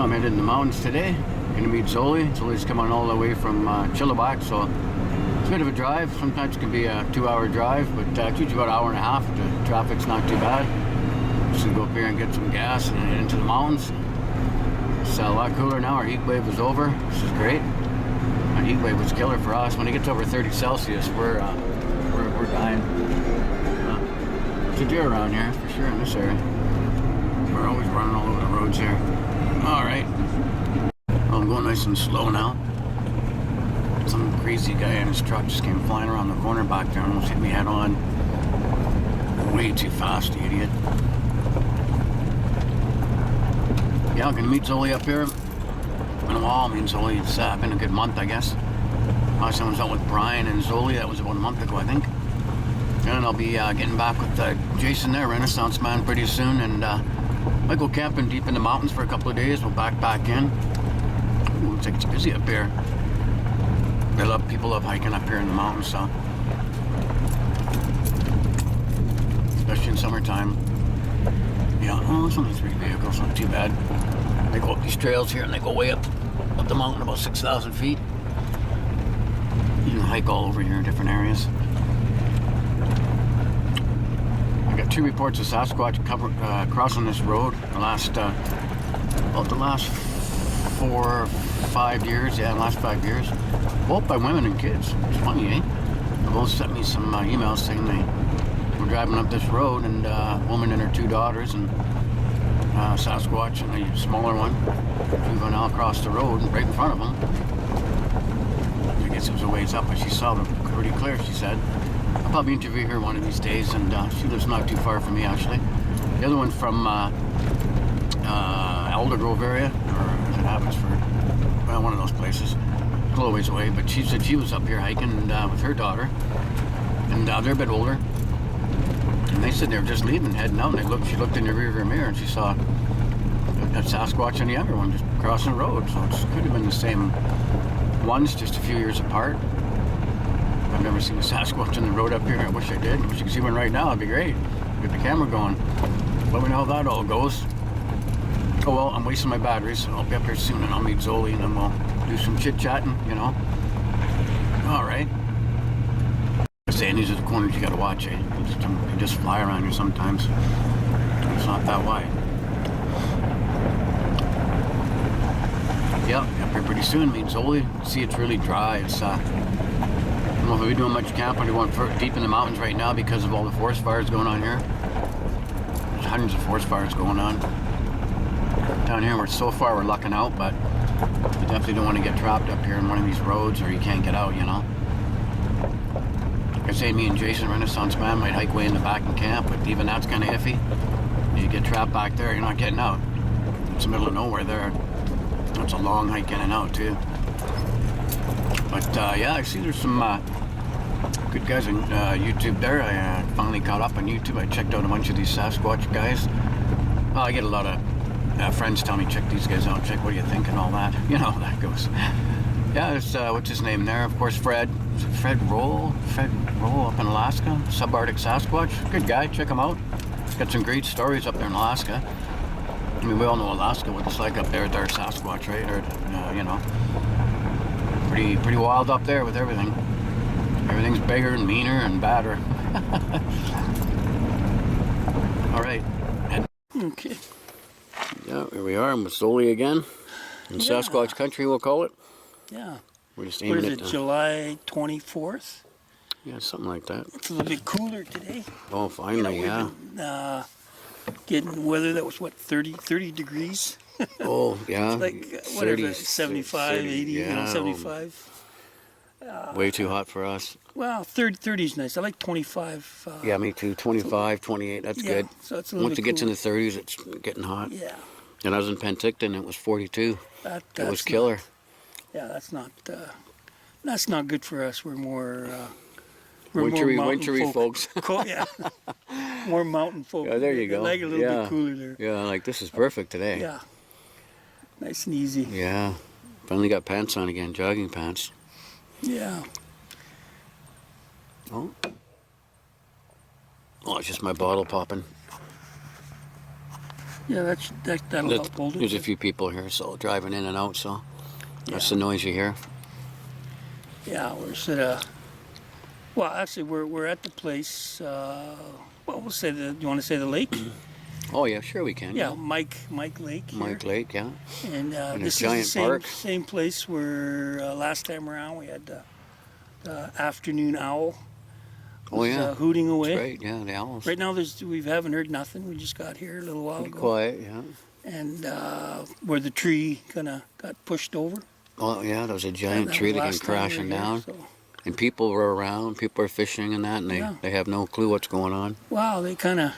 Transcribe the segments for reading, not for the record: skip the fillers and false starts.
I'm headed in the mountains today. Gonna meet Zoli. Zoli's coming all the way from Chilliwack, so it's a bit of a drive. Sometimes it can be a 2-hour drive, but it's usually about an hour and a half if the traffic's not too bad. Just gonna go up here and get some gas and head into the mountains. It's a lot cooler now. Our heat wave is over. This is great. Our heat wave was killer for us. When it gets over 30 Celsius, we're dying. There's a deer around here for sure in this area. We're always running all over the roads here. All right. Well, I'm going nice and slow now. Some crazy guy in his truck just came flying around the corner back there and almost hit me head on. Way too fast, you idiot. Yeah, I'm gonna meet Zoli up here in a while. Me and Zoli, it's been a good month, I guess. Last time I was out with Brian and Zoli, that was about a month ago, I think. And I'll be getting back with Jason there, Renaissance Man, pretty soon, and might go camping deep in the mountains for a couple of days. We'll back in. Ooh, looks like it's busy up here. People love hiking up here in the mountains, so especially in summertime. Yeah, oh, there's only 3 vehicles, not too bad. They go up these trails here and they go way up the mountain, about 6,000 feet. You can hike all over here in different areas. I got 2 reports of Sasquatch crossing this road the last 4 or 5 years. Yeah, the last 5 years. Both by women and kids. It's funny, eh? They both sent me some emails saying they were driving up this road, and a woman and her 2 daughters, and Sasquatch and the smaller one, juvenile, across the road right in front of them. I guess it was a ways up, but she saw them pretty clear, she said. I'll probably interview her one of these days, and she lives not too far from me, actually. The other one from Elder Grove area, or is it Abbotsford? Well, one of those places. A little ways away, but she said she was up here hiking with her daughter, and they're a bit older. And they said they were just leaving, heading out, and she looked in the rearview mirror, and she saw that Sasquatch and the younger one just crossing the road. So it could have been the same ones, just a few years apart. I've never seen a Sasquatch on the road up here. I wish I did. I wish you could see one right now. It'd be great. Get the camera going. Let me know how that all goes. Oh well, I'm wasting my batteries, so I'll be up here soon, and I'll meet Zoli, and then we'll do some chit-chatting, you know. All right. I'm saying these are the corners you gotta watch, eh? They just fly around you sometimes. It's not that wide. Yeah, up here pretty soon. Meet Zoli. See, it's really dry. It's I don't know if we're doing much camping. We're going deep in the mountains right now because of all the forest fires going on here. There's hundreds of forest fires going on down here. So far we're lucking out, but you definitely don't want to get trapped up here in one of these roads, or you can't get out, you know. Like I say, me and Jason, Renaissance Man, might hike way in the back and camp, but even that's kind of iffy. You get trapped back there, you're not getting out. It's the middle of nowhere there. It's a long hike in and out too. But yeah, I see there's some good guys on YouTube there. I finally caught up on YouTube. I checked out a bunch of these Sasquatch guys. I get a lot of friends tell me, check these guys out, check what do you think and all that. You know how that goes. Yeah, there's, what's his name there? Of course, Fred. Is it Fred Roll? Fred Roll up in Alaska. Subarctic Sasquatch. Good guy, check him out. He's got some great stories up there in Alaska. I mean, we all know Alaska, what it's like up there. There's Sasquatch, right? Or, you know, pretty wild up there with everything. Everything's bigger and meaner and badder. All right. Okay. Yeah, here we are. I'm with Zoli again. In Sasquatch country, we'll call it. Yeah. We're just What aiming is it, July 24th? Yeah, something like that. It's a little bit cooler today. Oh, finally, yeah. Getting weather that was, what, 30 degrees? Oh, yeah. Like, whatever, 75, 80, yeah, you know, 75. Way too hot for us. Well, 30 is nice. I like 25. Yeah, me too. 25, 28, that's good. So it's a little Once it gets in the 30s, it's getting hot. Yeah. And I was in Penticton, it was 42. It was killer. That's not good for us. We're more wintry folks. Yeah. More mountain folk. Yeah, there you go. I like a little bit cooler there. Yeah, like this is perfect today. Yeah. Nice and easy. Yeah. Finally got pants on again, jogging pants. Yeah. Oh, it's just my bottle popping. Yeah, that'll help hold it. There's a few people here, so driving in and out, so that's the noise you hear. Yeah, we're sort of. Well, actually, we're at the place. Well, we'll say the. You want to say the lake? Oh yeah, sure we can. Yeah, Mike Lake. Here. Mike Lake, yeah. And this giant is the same, park. same place where last time around we had the afternoon owl. Oh yeah, hooting away. that's right. Yeah, the owls. Right now, we haven't heard nothing. We just got here a little while Pretty ago. quiet, yeah. And where the tree kind of got pushed over. Oh yeah, there was a giant That tree was that came last time we were crashing here, down, so. and people were around. People are fishing and that, and they have no clue what's going on. Wow, they kind of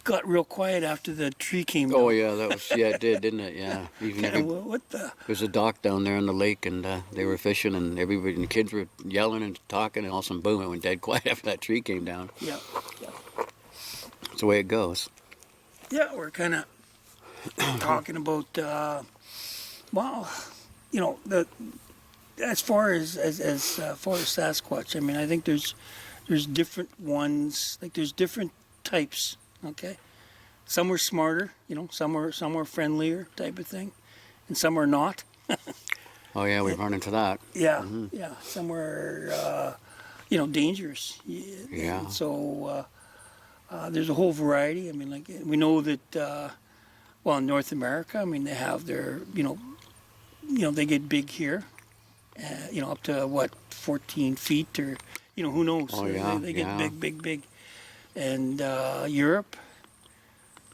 got real quiet after the tree came down. Oh yeah, it did, didn't it? Yeah. Even What the? there's a dock down there in the lake, and they were fishing, and everybody and the kids were yelling and talking, and all of a sudden, boom, it went dead quiet after that tree came down. Yeah. That's the way it goes. Yeah, we're kind of talking about, well, you know, as far as Sasquatch. I mean, I think there's different ones. Like there's different types. Okay, some are smarter. You know, some are friendlier type of thing, and some are not. Oh yeah, we've run into that. Yeah, yeah. Some are, you know, dangerous. Yeah. And so there's a whole variety. I mean, like we know that. Well, in North America, I mean, they have their, you know, they get big here. You know, up to what 14 feet or, you know, who knows? Oh yeah. They get big. And Europe,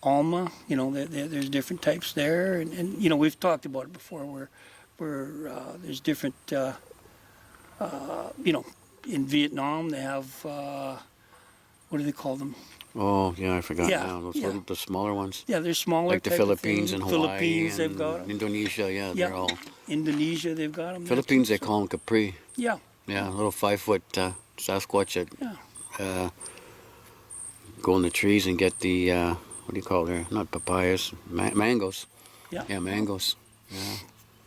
Alma, you know, there's different types there, and you know, we've talked about it before. Where there's different, you know, in Vietnam they have what do they call them? Oh yeah, I forgot Yeah, now. Those yeah. the smaller ones. Yeah, they're smaller. Like the type of Philippines thing. and Hawaii Philippines, and they've got 'em. Indonesia, they're all. Indonesia, they've got them. Philippines, they call them Capri. Yeah. Yeah, a little 5-foot Sasquatch that Yeah. go in the trees and get the, what do you call there? Not papayas, mangoes. Yeah. Yeah, mangoes. Yeah.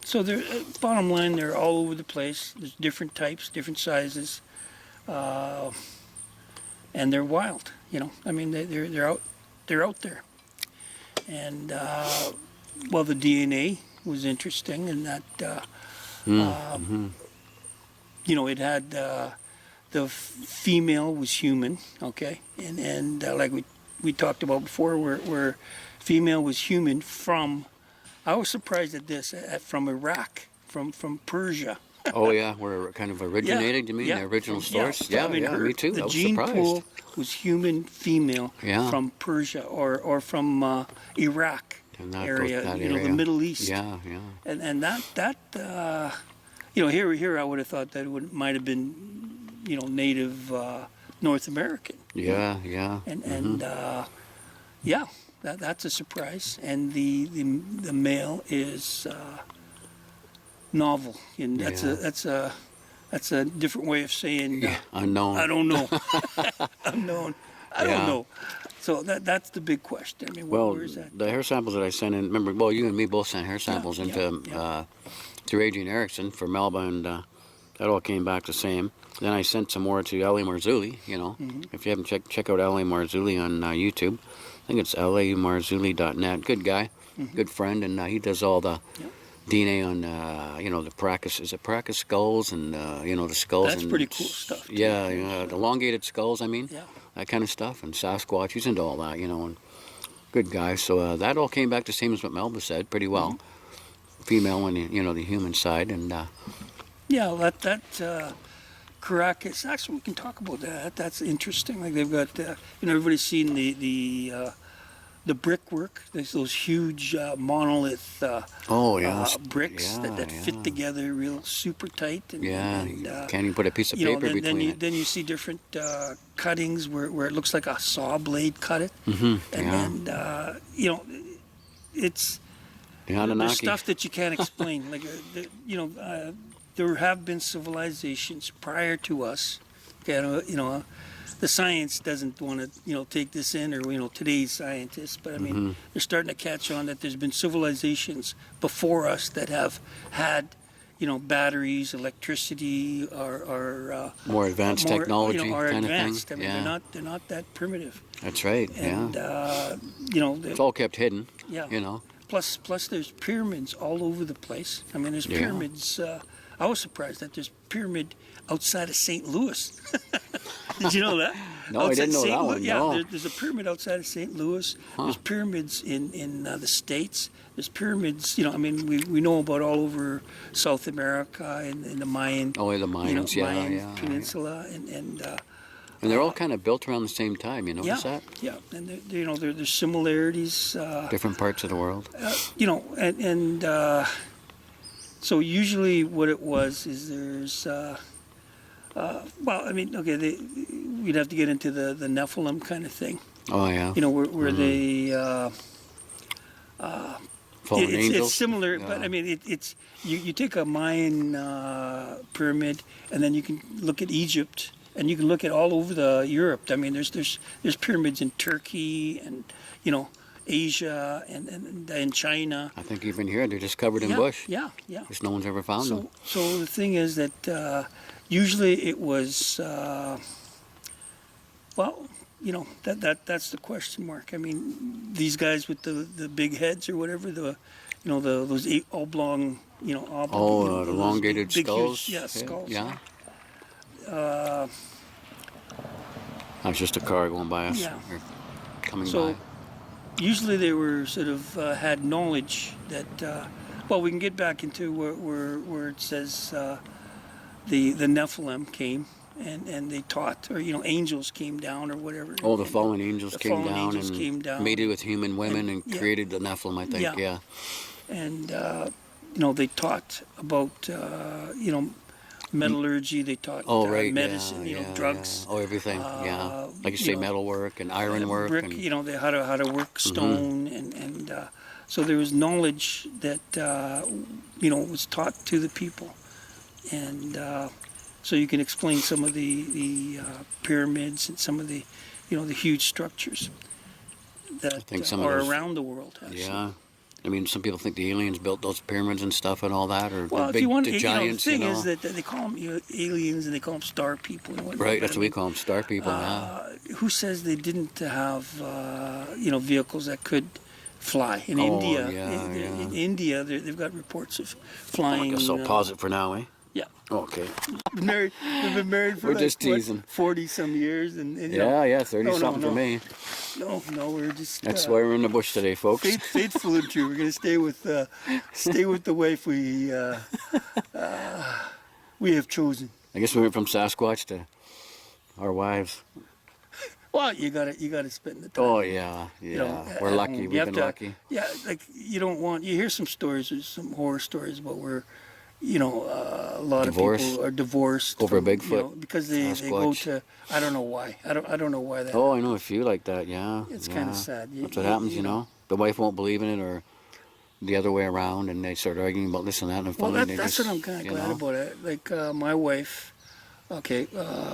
So they're bottom line, they're all over the place. There's different types, different sizes, and they're wild. You know, I mean, they're out there. And well, the DNA was interesting in that you know, it had the female was human, okay, and like we talked about before, where female was human from. I was surprised at this from Iraq, from Persia. Oh yeah, where it kind of originated, you mean? The original source? Yeah, I mean, me too. The I was gene surprised. pool was human female from Persia or from Iraq And that area, that you know, area. the Middle East. Yeah. And that you know, here I would have thought that it might have been, you know, native North American. Yeah. And yeah, that's a surprise. And the male is novel, and that's a different way of saying Unknown. I don't know. Unknown. I don't know. So that's the big question. I mean, where is that? The hair samples that I sent in, remember, well, you and me both sent hair samples to Adrian Erickson for Melba, and that all came back the same. Then I sent some more to L.A. Marzulli, you know. If you haven't check out L.A. Marzulli on YouTube. I think it's lamarzulli.net. Good guy, good friend, and he does all the DNA on, you know, the Pracus skulls and, you know, the skulls. That's and, pretty cool stuff. Too. Yeah, the elongated skulls, I mean. Yeah. That kind of stuff, and Sasquatch, he's into all that, you know, and good guy. So that all came back the same as what Melba said, pretty well. Female and, you know, the human side, and... yeah, that Caracas, actually we can talk about that. That's interesting. Like they've got, you know, everybody's seen the brickwork. There's those huge monolith bricks that fit together real super tight. And, can't even put a piece of paper between it. Then you see different cuttings where it looks like a saw blade cut it. And then, you know, it's there's stuff that you can't explain. Like, you know, there have been civilizations prior to us. Okay, you know, the science doesn't want to, you know, take this in, or, you know, today's scientists, but I mean, they're starting to catch on that there's been civilizations before us that have had, batteries, electricity are more advanced technology, are kind advanced. of thing. I mean, they're not that primitive. That's right. And it's all kept hidden. Yeah. Plus, there's pyramids all over the place. I mean, there's pyramids. I was surprised that there's pyramid outside of St. Louis. Did you know that? No, I didn't know that one. Yeah, no. there's a pyramid outside of St. Louis. There's pyramids in the States. There's pyramids. I mean, we know about all over South America and the Mayan. Oh, the Mayans, Mayan Peninsula, and they're all kind of built around the same time. You notice that? Yeah, and there's similarities. Different parts of the world. So usually what it was is there's. Well, I mean, okay, we'd have to get into the Nephilim kind of thing. Oh yeah. Where they. Fallen angels. It's similar, but I mean, it's you take a Mayan pyramid, and then you can look at Egypt, and you can look at all over Europe. I mean, there's pyramids in Turkey, and Asia, and China. I think even here they're just covered in bush. Yeah. Just no one's ever found them. So the thing is that usually it was that's the question mark. I mean, these guys with the big heads or whatever, those oblong, the elongated big, skulls. Huge, skulls. Yeah. That's just a car going by us. Yeah. Or coming So by. usually they were sort of had knowledge that. Well, we can get back into where it says the Nephilim came. And they taught, or angels came down, or whatever. Oh, the fallen angels came down, mated with human women and created the Nephilim, I think. Yeah. And they taught about metallurgy. They taught medicine, drugs. Yeah. Oh, everything. Like you say, metalwork and ironwork. Brick. And They how to work stone, and so there was knowledge that was taught to the people, and. So you can explain some of the pyramids and some of the, the huge structures that are around the world. Actually. Yeah, I mean, some people think the aliens built those pyramids and stuff and all that, or well, the giants. The thing is that they call them aliens and they call them star people. And whatnot. Right, that's what we call them, star people. Who says they didn't have vehicles that could fly in India? In India, they've got reports of flying. I guess I'll pause it for now, eh? Yeah. Okay. They've been married for we're just teasing. 40-some years, and 30-something for me. No, we're just. That's why we're in the bush today, folks. Faithful and true. We're going to stay with the wife we have chosen. I guess we went from Sasquatch to our wives. Well, you gotta spend the time. Oh yeah. We're lucky. We've been lucky. Yeah, like you hear some stories, there's some horror stories about where. A lot of people are divorced over a Bigfoot because they go to. I don't know why. I don't know why that. Oh, I know a few like that. Yeah, it's kind of sad. That's what happens. The wife won't believe in it, or the other way around, and they start arguing about this and that. And finally, that's what I'm kind of glad about it. Like my wife. Okay.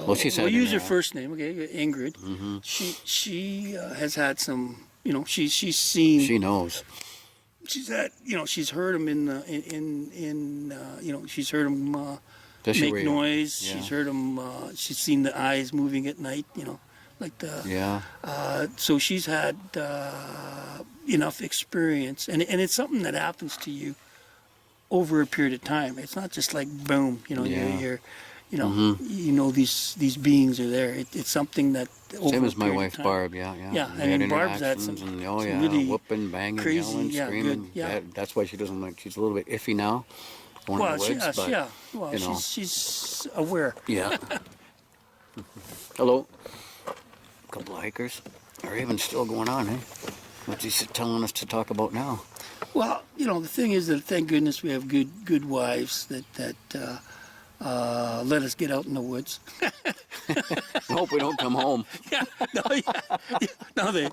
We'll use her first name. Okay, Ingrid. Mm-hmm. She has had some. She's seen. She knows. She's had, she's heard them she's heard them make noise. Yeah. She's heard them. She's seen the eyes moving at night. Like the. Yeah. So she's had enough experience, and it's something that happens to you over a period of time. It's not just like boom. You're these beings are there. It's something that. Same as my wife Barb, Yeah, and Barb's had some really whooping, banging, crazy, yelling, screaming. Good, that's why she doesn't like. She's a little bit iffy now. She's aware. Yeah. Hello. A couple of hikers. Are even still going on, eh? What's he telling us to talk about now? Well, the thing is that thank goodness we have good wives that let us get out in the woods. I hope we don't come home. No, they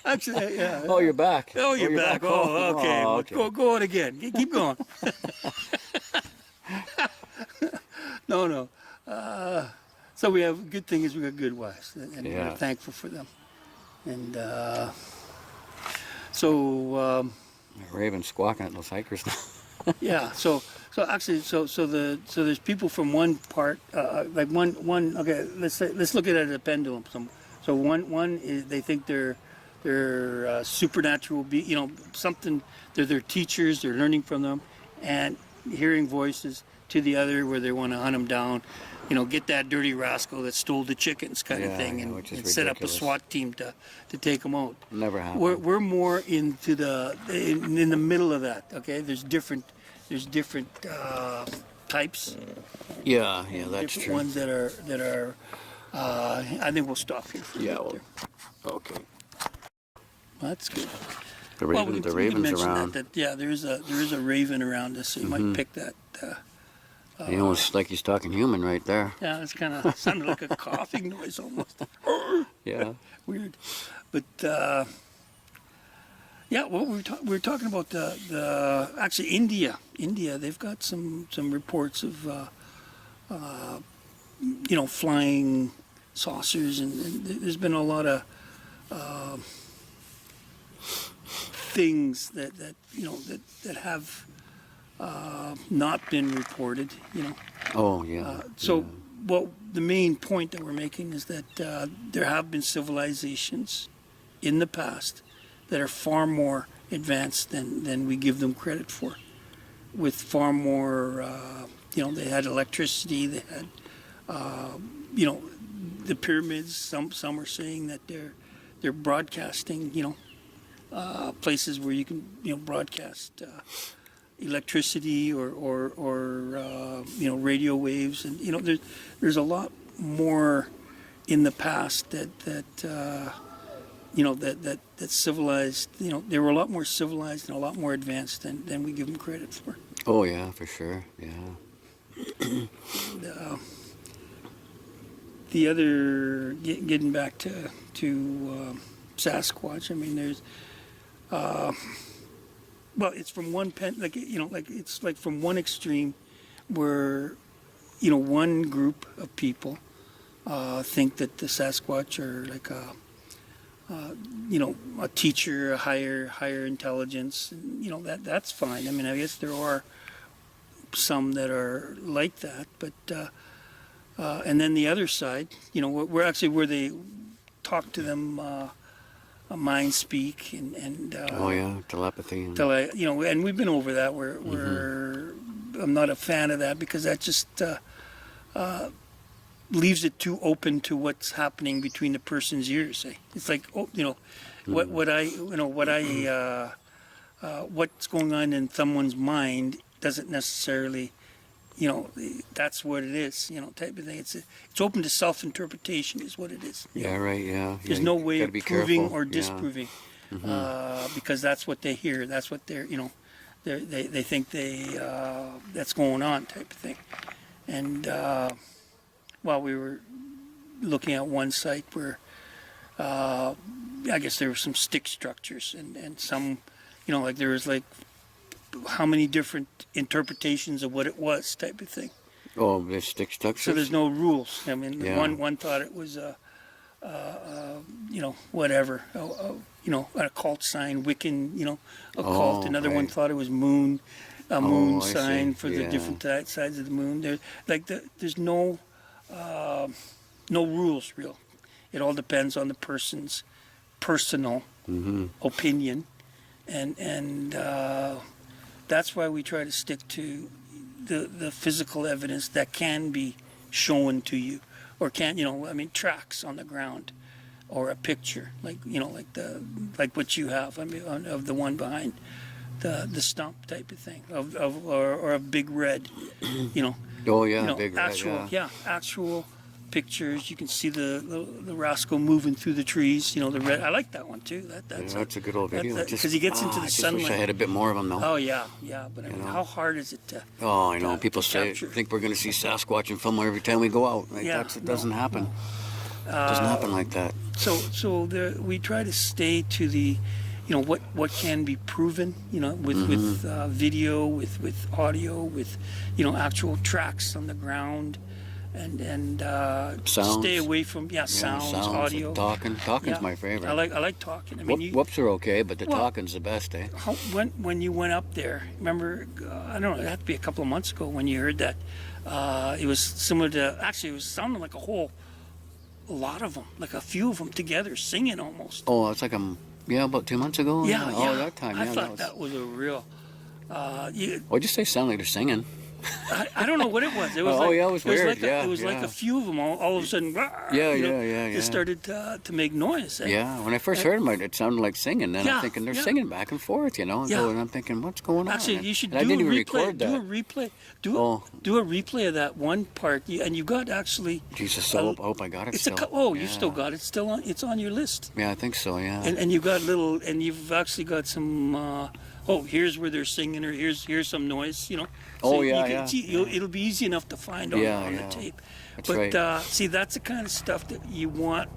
actually, yeah. Oh, you're back. Oh, you're back. Oh, okay. Okay. Go on again. Keep going. No. So we have good thing is we got good wives, and we're thankful for them. And so. Raven squawking at those hikers. Yeah. So So actually, so there's people from one part, like one. Okay, let's look at it as a pendulum. So one is they think they're supernatural, something. They're their teachers. They're learning from them, and hearing voices. To the other, where they want to hunt them down, get that dirty rascal that stole the chickens, kind of thing, and set up a SWAT team to take them out. Never happened. We're more into in the middle of that. Okay, there's different types. Yeah, that's different true. Ones that are. I think we'll stop here. Okay. That's good. The raven's around. There is a raven around us, so you might pick that. It's like he's talking human right there. Yeah, it's kind of sounded like a coughing noise almost. Yeah. Weird, but well, we're talking about the actually India. India, they've got some reports of flying saucers, and there's been a lot of things that have not been reported. Oh yeah. Well, the main point that we're making is that there have been civilizations in the past that are far more advanced than we give them credit for, with far more. They had electricity. They had, the pyramids. Some are saying that they're broadcasting. Places where you can broadcast. Electricity or radio waves, and there's a lot more in the past that civilized, they were a lot more civilized and a lot more advanced than we give them credit for. Oh yeah, for sure. Yeah. And, the other, getting back to Sasquatch, I mean, there's well, it's from one it's like from one extreme where, one group of people think that the Sasquatch are like a teacher, a higher intelligence, and, that's fine. I mean, I guess there are some that are like that, but and then the other side, we're actually where they talk to them. Mind speak and telepathy and we've been over that where I'm not a fan of that because that just leaves it too open to what's happening between the person's ears. It's like what's going on in someone's mind doesn't necessarily that's what it is, type of thing. It's open to self-interpretation is what it is. Yeah, right, yeah. There's no way of proving careful. or disproving because that's what they hear. That's what they think that's going on, type of thing. And while we were looking at one site where I guess there were some stick structures and some, like there was like how many different interpretations of what it was, type of thing. Oh, there's stick structures? So there's no rules. I mean, one thought it was whatever, an occult sign, Wiccan, occult. Another one thought it was moon sign for the different sides of the moon. There's no rules, real. It all depends on the person's personal opinion, and that's why we try to stick to the physical evidence that can be shown to you, or tracks on the ground, or a picture like what you have. I mean, of the one behind the stump, type of thing, or a big red, Oh yeah, big actual, red, yeah. Actual pictures. You can see the rascal moving through the trees. The red. I like that one too. That's a good old video. Because he gets into the sunlight. Wish I had a bit more of them though. Oh yeah. But I mean, how hard is it to? Oh, I know. People think we're going to see Sasquatch and film every time we go out. It doesn't happen. It doesn't happen like that. So we try to stay to the, what can be proven, with video, with audio, with actual tracks on the ground. and Sounds. stay away from sounds, audio. Talking's my favorite. I like talking. I mean, whoops are okay, but the talking's the best, eh? When you went up there, remember? I don't know. It had to be a couple of months ago when you heard that. It was similar to, actually, it was sounding like a lot of them, like a few of them together, singing almost. Oh, it's like about 2 months ago. Yeah. Oh, that time. I thought that was a real. What'd you say? Sound like they're singing? I don't know what it was. It was it was weird. It was like a few of them all of a sudden. Just started to make noise. Yeah, when I first heard them, it sounded like singing. Then I'm thinking they're singing back and forth, And I'm thinking, what's going on? Actually, you should do a replay. Do a replay. Do a replay of that one part, and you got actually. Jesus, I hope I got it. You still got it. Still on. It's on your list. Yeah, I think so. Yeah. And you got you've actually got some. Here's where they're singing, or here's some noise, So it'll be easy enough to find on the tape. That's right. See, that's the kind of stuff that you want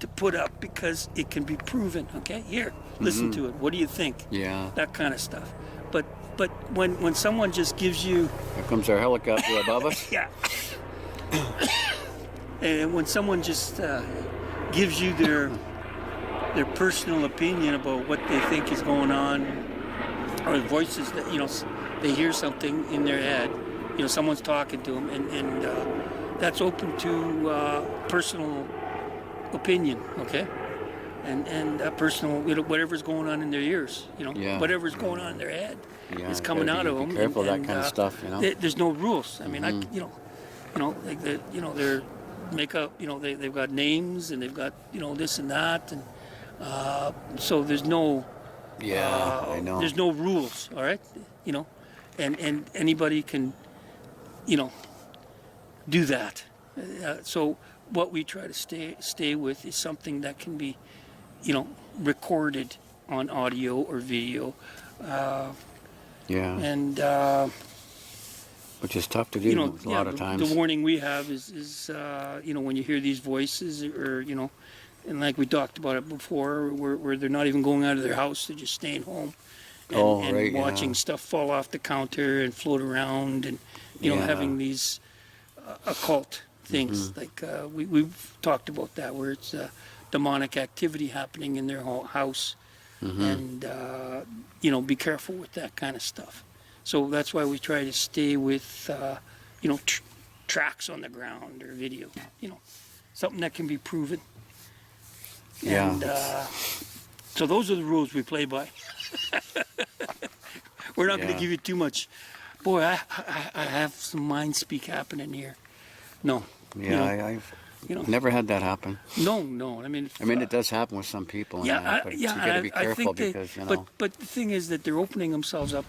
to put up because it can be proven. Okay, here, listen to it. What do you think? Yeah. That kind of stuff. But when someone just gives you, here comes our helicopter above us. Yeah. And when someone just gives you their personal opinion about what they think is going on, or voices that they hear something in their head, someone's talking to them, and that's open to personal opinion, okay, and personal whatever's going on in their ears, whatever's going on in their head is coming out of them. Be careful that kind of stuff, There's no rules. I mean, like they're makeup, they've got names and they've got this and that and. So there's no, I know. There's no rules, all right, and anybody can, do that. So what we try to stay with is something that can be, recorded on audio or video. And which is tough to do a lot of times. The warning we have is when you hear these voices or and like we talked about it before, where they're not even going out of their house, they're just staying home and watching stuff fall off the counter and float around and, having these occult things. Like we've talked about that, where it's demonic activity happening in their house. And, be careful with that kind of stuff. So that's why we try to stay with, tracks on the ground or video, something that can be proven. And so those are the rules we play by. We're not going to give you too much. Boy, I have some mind speak happening here. No. Yeah, I've never had that happen. No. I mean, it does happen with some people. But you got to be careful because But the thing is that they're opening themselves up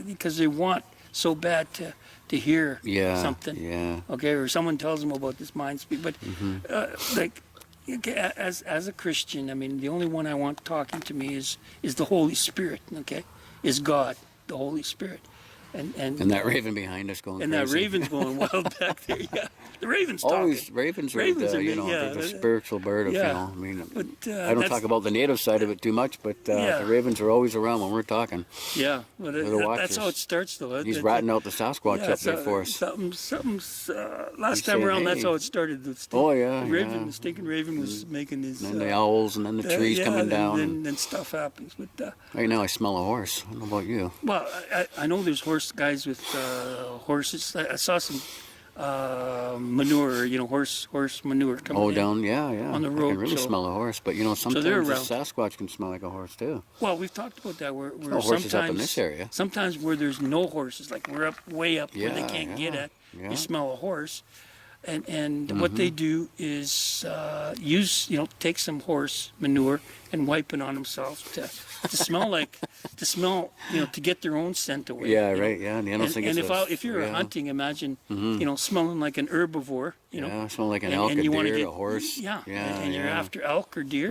because they want so bad to hear something. Yeah. Okay, or someone tells them about this mind speak, but as a Christian, I mean, the only one I want talking to me is the Holy Spirit. Okay, is God, the Holy Spirit, and that raven behind us going. And crazy. That raven's going wild back there. Yeah, the raven's always talking. Ravens are they're the spiritual bird of I mean, but, I don't talk about the native side of it too much, but the ravens are always around when we're talking. Yeah, well, that's how it starts, though. He's ratting out the Sasquatch up there for us. Last time around, that's how it started. The stinking raven was making his. And then the owls, and then the trees coming down, and then stuff happens. But right now, I smell a horse. I don't know about you. Well, I know there's guys with horses. I saw some manure, horse manure coming in. Down, on the road. I can really smell a horse, but sometimes a Sasquatch can smell like a horse too. Well, we've talked about that. Where horses up in this area. Sometimes where there's no horses, like we're way up where they can't get at, you smell a horse. And what they do is take some horse manure and wipe it on themselves to smell to get their own scent away. Yeah, right. Yeah, and the animals think it's if you're hunting, imagine smelling like an herbivore. Smell like an elk, a deer, a horse. And you're after elk or deer.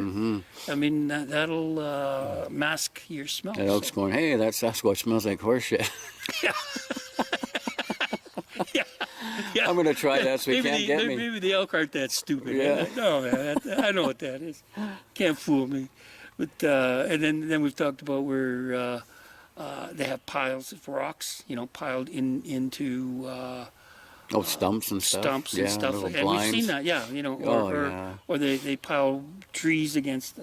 I mean that'll mask your smell. That elk's going, hey, that Sasquatch smells like horse shit. Yeah. I'm going to try that so he can't get me. Maybe the elk aren't that stupid. Yeah. No, man, I know what that is. Can't fool me. But and then we've talked about where they have piles of rocks, piled into Oh, stumps and stuff. Stumps and stuff, little and blinds. we've seen that, yeah, you know, or they pile trees against,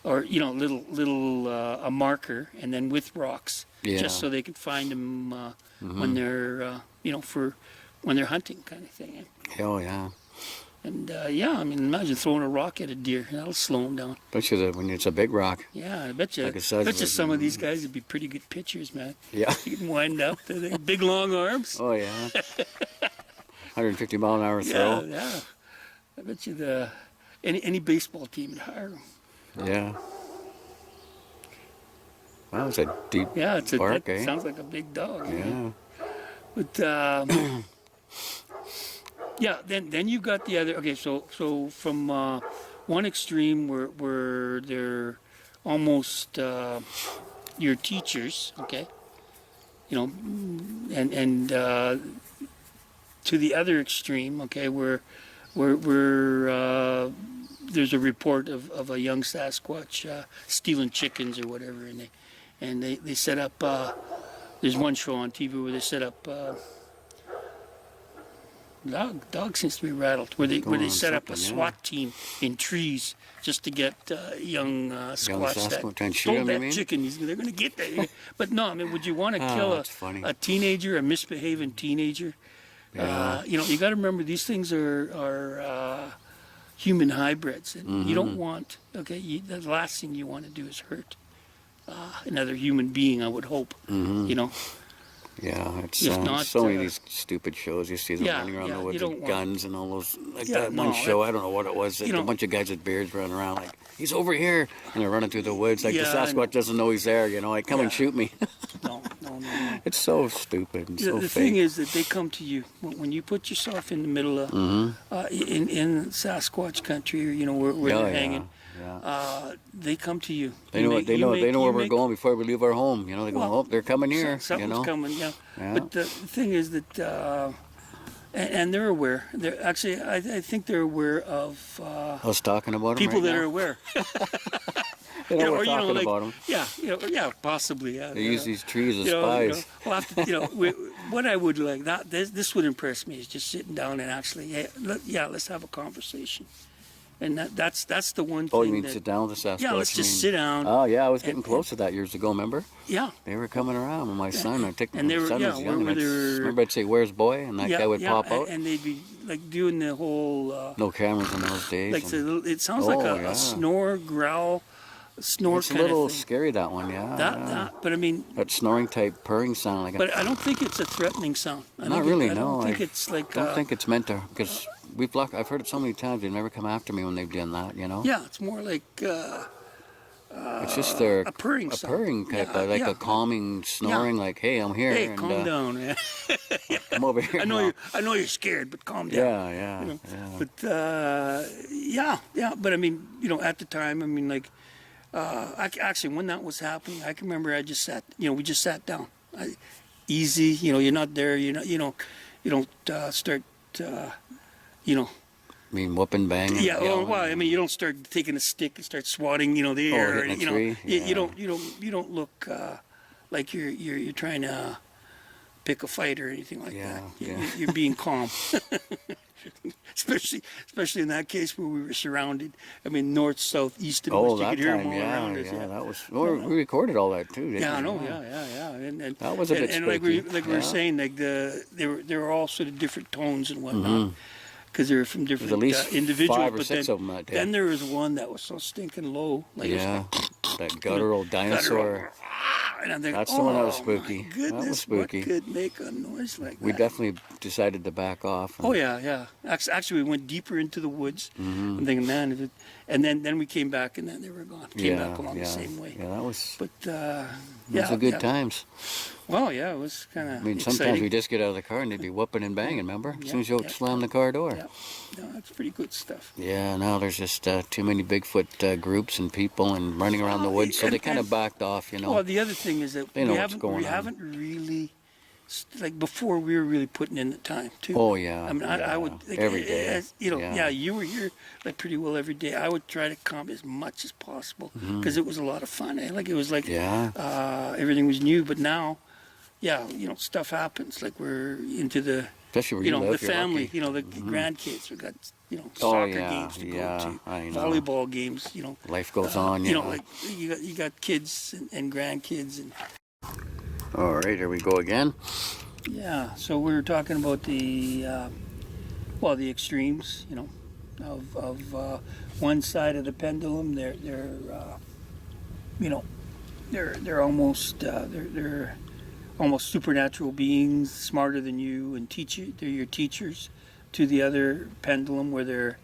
or you know, little a marker, and then with rocks, just so they can find them when they're, you know, for when they're hunting, kind of thing. Oh yeah. And yeah, I mean, imagine throwing a rock at a deer. That'll slow them down. Especially when it's a big rock. Yeah, I bet you. Like I bet you some of these guys would be pretty good pitchers, man. Yeah. You can wind up. They big long arms. Oh yeah. 150-mile-an-hour throw. Yeah. I bet you any baseball team would hire them. Yeah. Wow, it's a deep bark, eh? Sounds like a big dog. Yeah. But yeah, then you got the other. Okay, so from one extreme where they're almost your teachers, okay, you know, and to the other extreme, okay, where there's a report of a young Sasquatch stealing chickens or whatever, and they set up. There's one show on TV where they set up. Dog seems to be rattled. Where they set up a SWAT team in trees just to get young Sasquatch that stole that chicken. They're going to get that. But no, I mean, would you want to kill a teenager, a misbehaving teenager? Yeah. You know, you got to remember these things are human hybrids, and you don't want. Okay, the last thing you want to do is hurt another human being. I would hope. You know. Yeah, it's so many of these stupid shows. You see them running around the woods with guns and all those. Like that one show, I don't know what it was. Like a bunch of guys with beards running around like, he's over here. And they're running through the woods like the Sasquatch doesn't know he's there, you know, like come and shoot me. No. It's so stupid and so fake. The thing is that they come to you. When you put yourself in the middle of, in Sasquatch country, or, you know, where they're hanging. Yeah. They come to you. They know where we're going before we leave our home. You know, they go, oh, they're coming here. Something's coming, yeah. But the thing is that, and they're aware. They're actually, I think they're aware of. I was talking about people that are aware. They know we're talking about them. Yeah, possibly. Yeah, they use these trees as spies. What I would like this would impress me is just sitting down and actually, let's have a conversation. And that's the one thing. Oh, you mean sit down with the Sasquatch? Yeah, let's just sit down. Oh, yeah, I was getting close to that years ago, remember? Yeah. They were coming around with my son. My son was young. Remember I'd say, where's boy? And that guy would pop out. And they'd be like doing the whole... no cameras in those days. Like it sounds like a snore, growl, snore it's kind of thing. It's a little scary, that one, yeah. But I mean... That snoring type purring sound. But I don't think it's a threatening sound. Not really, no. I don't think it's like... I don't think it's meant to, because... I've heard it so many times. They never come after me when they've done that, you know. Yeah, it's more like it's just their a purring type, like a calming snoring, like, "Hey, I'm here." Hey, calm down. I'm over here. I know you're scared, but calm down. Yeah. You know? But But I mean, you know, at the time, I mean, like, actually, when that was happening, I can remember we just sat down, easy. You know, you're not there. You don't start. You know. I mean, whooping, banging. Yeah. Well, I mean, you don't start taking a stick and start swatting, you know, the air. Hitting a tree. You don't look like you're trying to pick a fight or anything like that. You're being calm. especially in that case where we were surrounded. I mean, north, south, east, and west. You could hear them all around us. Yeah, that was. We recorded all that too. Didn't we? I know. Yeah. And that was a bit spooky. Like we were saying, like they were all sort of different tones and whatnot. Because they were from different at least individuals. 5 or 6 of them that day. Then there was one that was so stinking low. Like that guttural dinosaur. And I'm thinking, that's the one that was spooky. My goodness, that was spooky. What could make a noise like that? We definitely decided to back off. Oh yeah. Actually, we went deeper into the woods. I'm thinking, man, and then we came back, and then they were gone. Came back along the same way. Yeah, that was. But those were good times. Well, yeah, it was kind of. I mean, sometimes we just get out of the car and they'd be whooping and banging. Remember, as soon as you slam the car door. Yeah, no, that's pretty good stuff. Yeah, now there's just too many Bigfoot groups and people and running around the woods, so they kind of backed off, you know. Well, the other thing is that we haven't really, like before, we were really putting in the time too. Oh yeah. I mean, I would like, every day. You were here like pretty well every day. I would try to come as much as possible because it was a lot of fun. Like it was like everything was new, but now. Yeah, you know, stuff happens. Like we're into the Especially where you live, the you're family, lucky. the grandkids. We got, Oh, soccer yeah, games to yeah, go to, I know. volleyball games. Life goes on. Yeah. Like you got kids and grandkids and. All right, here we go again. Yeah. So we were talking about the the extremes. Of one side of the pendulum. They're almost supernatural beings, smarter than you, and they're your teachers. To the other pendulum, where they're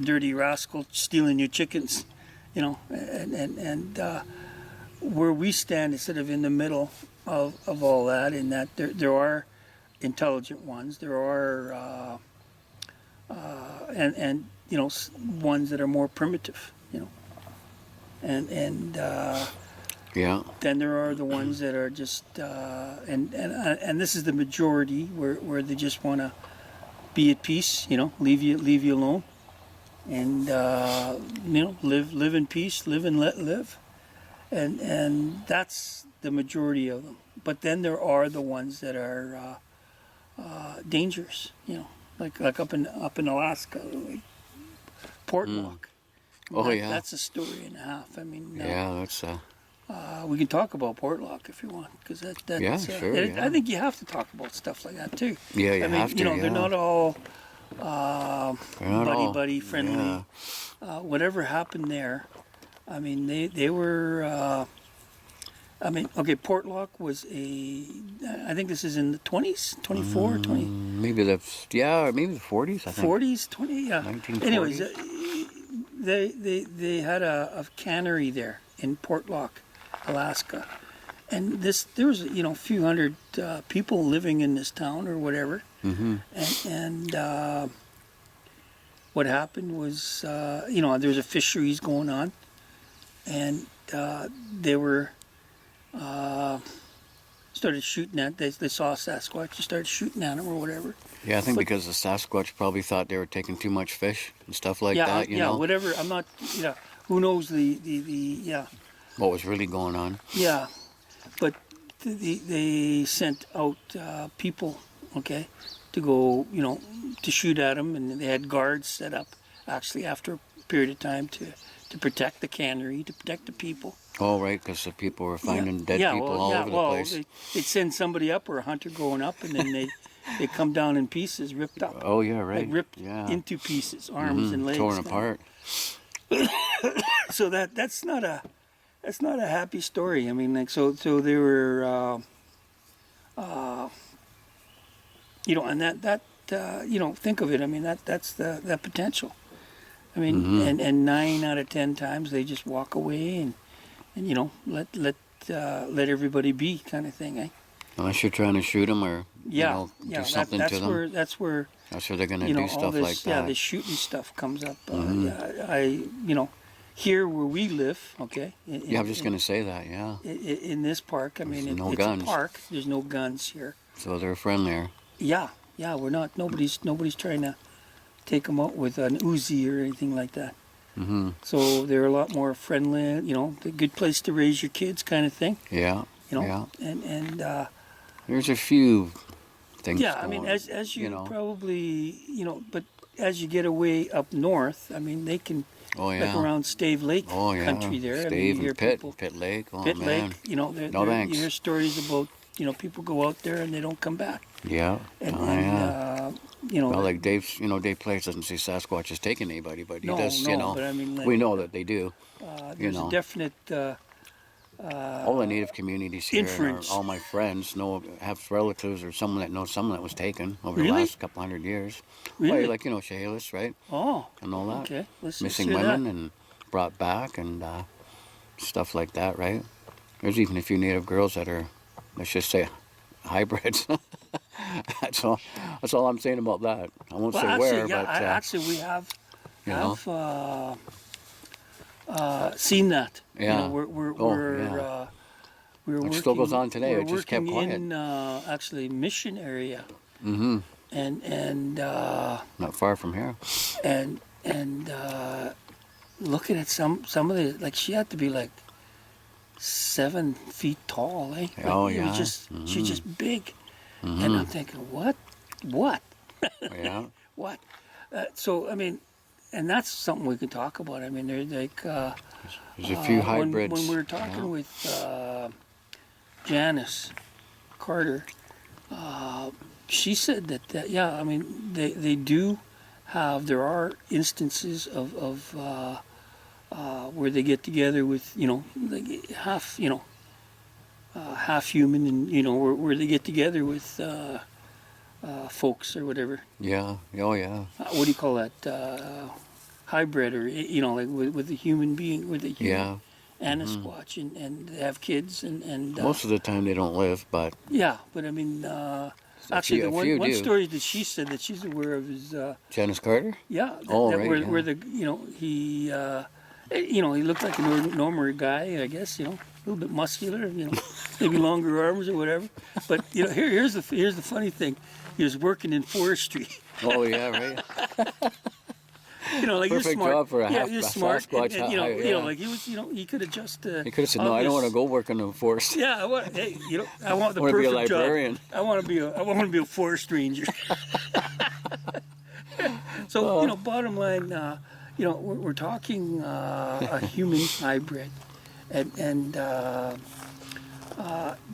dirty rascal stealing your chickens, and where we stand is sort of in the middle of all that, in that there are intelligent ones, there are ones that are more primitive, and Yeah. then there are the ones that are just and this is the majority where they just want to be at peace, leave you alone, and live in peace, live and let live, and that's the majority of them. But then there are the ones that are dangerous, like up in Alaska, like Portlock. Oh, yeah. That's a story and a half. I mean, yeah, that's. we can talk about Portlock if you want, because that's Yeah, sure, yeah. I think you have to talk about stuff like that too. Yeah, you have to. They're not all all- buddy friendly. yeah. Whatever happened there, I mean, they were. Okay, Portlock was I think this is in the 20s, 24, 20. Maybe maybe the 40s. I think. 40s, 20, yeah. 1940s. Anyways, they had a cannery there in Portlock, Alaska, and there was a few hundred people living in this town or whatever, and what happened was there was a fisheries going on, and they were started shooting at. They saw a Sasquatch, they started shooting at him or whatever. Yeah, I think because the Sasquatch probably thought they were taking too much fish and stuff like that. Yeah, whatever. I'm not. Who knows the what was really going on? Yeah, but they sent out people, okay, to go, to shoot at them, and they had guards set up actually after a period of time to protect the cannery, to protect the people. Oh, right, because the people were finding dead people all over the place. They'd send somebody up or a hunter going up, and then they come down in pieces, ripped up. Oh, yeah, right. Like ripped into pieces, arms and legs. Torn apart. So that's not a happy story. I mean, like so they were, and that think of it. I mean, that's the potential. I mean, and 9 out of 10 times they just walk away and let everybody be, kind of thing, eh? Unless you're trying to shoot them or do something to them. That's where they're going to do stuff this, like that. Yeah, the shooting stuff comes up. Here where we live, okay. I was just going to say that. Yeah. In this park, I mean, no it's guns. a park. There's no guns here. So they're friendlier. Yeah, we're not. Nobody's trying to take them out with an Uzi or anything like that. So they're a lot more friendly. A good place to raise your kids, kind of thing. Yeah. And there's a few things. Yeah, I mean, as you probably but as you get away up north, I mean, they can. Oh, yeah. Like around Stave Lake country there. Stave and Pitt Lake. Oh, Pitt man. Lake. No thanks. You hear stories about people go out there and they don't come back. Yeah. Well, like Dave Place doesn't see Sasquatch as taking anybody, but he does. But I mean, like, we know that they do. There's a definite. All the native communities here, inference. All my friends have relatives or someone that knows someone that was taken over the last couple hundred years. Really? Well, like Chehalis, right? Oh. And all that. Okay. Missing women and brought back and stuff like that, right? There's even a few native girls that are, let's just say, hybrids. That's all I'm saying about that. I won't say actually, where, but actually we have seen that. Yeah. We're working, still goes on today. It just kept quiet. In actually Mission area. And not far from here. And looking at some of the, like, she had to be like 7 feet tall, eh? Like, Oh, yeah. She's just big. And I'm thinking, what? Yeah. What? So I mean, and that's something we can talk about. I mean, there's like There's a few hybrids. when we were talking with Janice Carter, she said that yeah, I mean, they do have, there are instances of where they get together with, like half, half human, and where they get together with folks or whatever. Yeah. Oh, yeah. What do you call that? Hybrid, or like with a human being, with a human and a Squatch, and they have kids, and most of the time they don't live, but yeah, but I mean, actually, the one story that she said that she's aware of is Janice Carter. yeah, Right, where the he he looked like a normal guy, I guess, a little bit muscular, maybe longer arms or whatever. But here's the funny thing, he was working in forestry. Oh yeah, right. Like, perfect you're smart. job for a you're smart, Sasquatch. and like he was, he could have just. He could have said, "No, I don't want to go work in the forest." Yeah, I want the I want to perfect be a librarian. job. I want to be a forest ranger. So bottom line, we're talking a human hybrid, and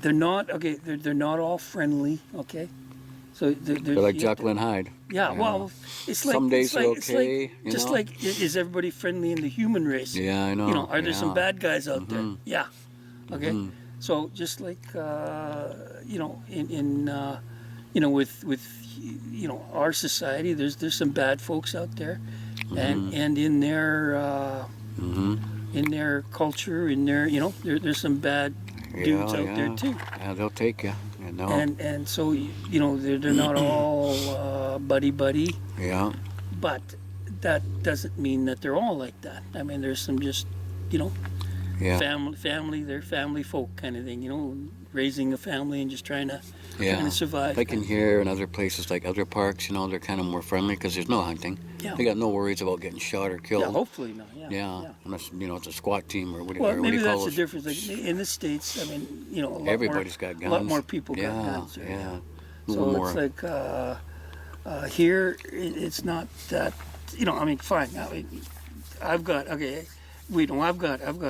they're not okay. They're not all friendly. Okay. So they're like Jekyll and Hyde. Yeah, well, it's like some days it's like, are okay. It's like, just like, is everybody friendly in the human race? Yeah, I know. Are there some bad guys out there? Yeah. Okay. So just like in with our society, there's some bad folks out there, and in their culture, in their there's some bad dudes out there too. Yeah, they'll take you. And so they're not all buddy. Yeah. But that doesn't mean that they're all like that. I mean, there's some just family. They're family folk kind of thing. Raising a family and just trying to survive. Like in here and other places, like other parks, they're kind of more friendly because there's no hunting. Yeah. They got no worries about getting shot or killed. Yeah, hopefully not. Yeah. Unless it's a squat team or what do Well, you maybe call that's it? the difference. Like in the States, I mean, everybody's got guns. A lot more people got guns. Yeah. So it's like here, it's not that. I mean, fine. I mean, I've got a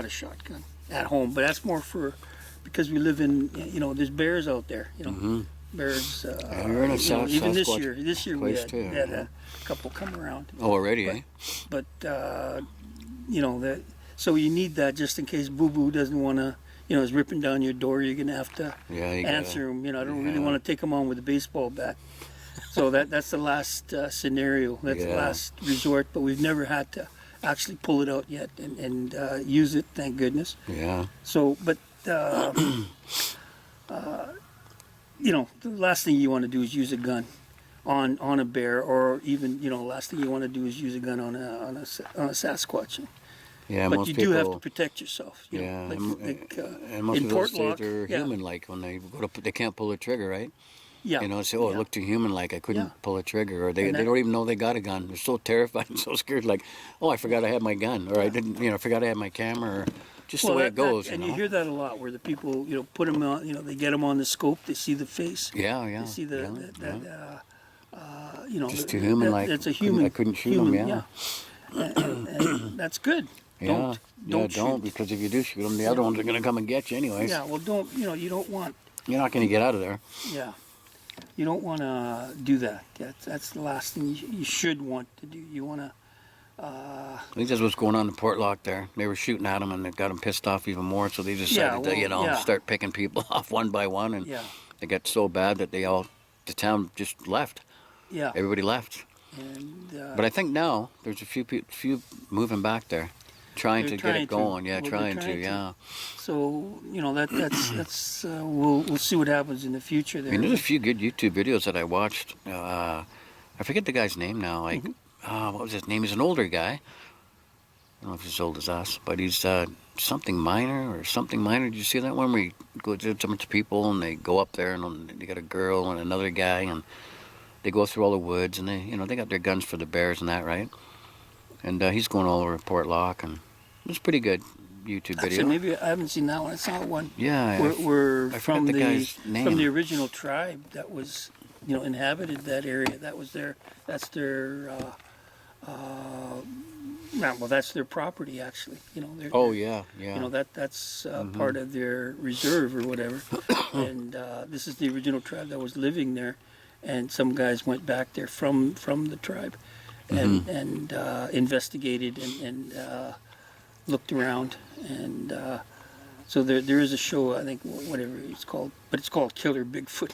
shotgun at home, but that's more because we live in. There's bears out there. Bears. You're in a even Sasquatch this year we had a couple come around. Oh, already, but that. So you need that just in case Boo Boo doesn't want to. Is ripping down your door. You're gonna have to answer him. I don't really want to take him on with a baseball bat. So that's the last scenario. That's the last resort. But we've never had to actually pull it out yet and use it. Thank goodness. Yeah. So, but the last thing you want to do is use a gun on a bear, or even the last thing you want to do is use a gun on a Sasquatch. Yeah, but most you people, do have to protect yourself. And most in people say Portlock, they're human-like when they go to, they can't pull a trigger, right? Yeah. Say, it looked too human-like, I couldn't pull a trigger, or they don't even know they got a gun. They're so terrified and so scared, like, oh, I forgot I had my gun, or I didn't, I forgot I had my camera, or just the way it goes. And you hear that a lot, where the people, put them on, they get them on the scope, they see the face. Yeah. They see just too human-like. It's a human. I couldn't shoot them, and that's good. Don't shoot. Because if you do shoot them, the other ones are going to come and get you anyways. Yeah, well, don't, you don't want... You're not going to get out of there. Yeah. You don't want to do that. That's the last thing you should want to do. You want to... I think that's what's going on in Portlock there. They were shooting at them and it got them pissed off even more, so they decided to, start picking people off one by one, and it got so bad that the town just left. Yeah. Everybody left. And, but I think now there's a few moving back there. Trying to get it going, trying to. So that's we'll see what happens in the future there. I mean, there's a few good YouTube videos that I watched. I forget the guy's name now. Like, what was his name? He's an older guy. I don't know if he's as old as us, but he's something minor. Did you see that one where he goes to a bunch of people and they go up there and they got a girl and another guy and they go through all the woods and they got their guns for the bears and that, right? And he's going all over Portlock, and it's pretty good. YouTube video. Actually, maybe I haven't seen that one. I saw one. Yeah. Where I from forgot the the guy's name. from the original tribe that was, inhabited that area. That was that's their. Well, that's their property actually. Oh yeah. That's part of their reserve or whatever. And this is the original tribe that was living there, and some guys went back there from the tribe, and investigated and looked around, and so there is a show, I think, whatever it's called, but it's called Killer Bigfoot.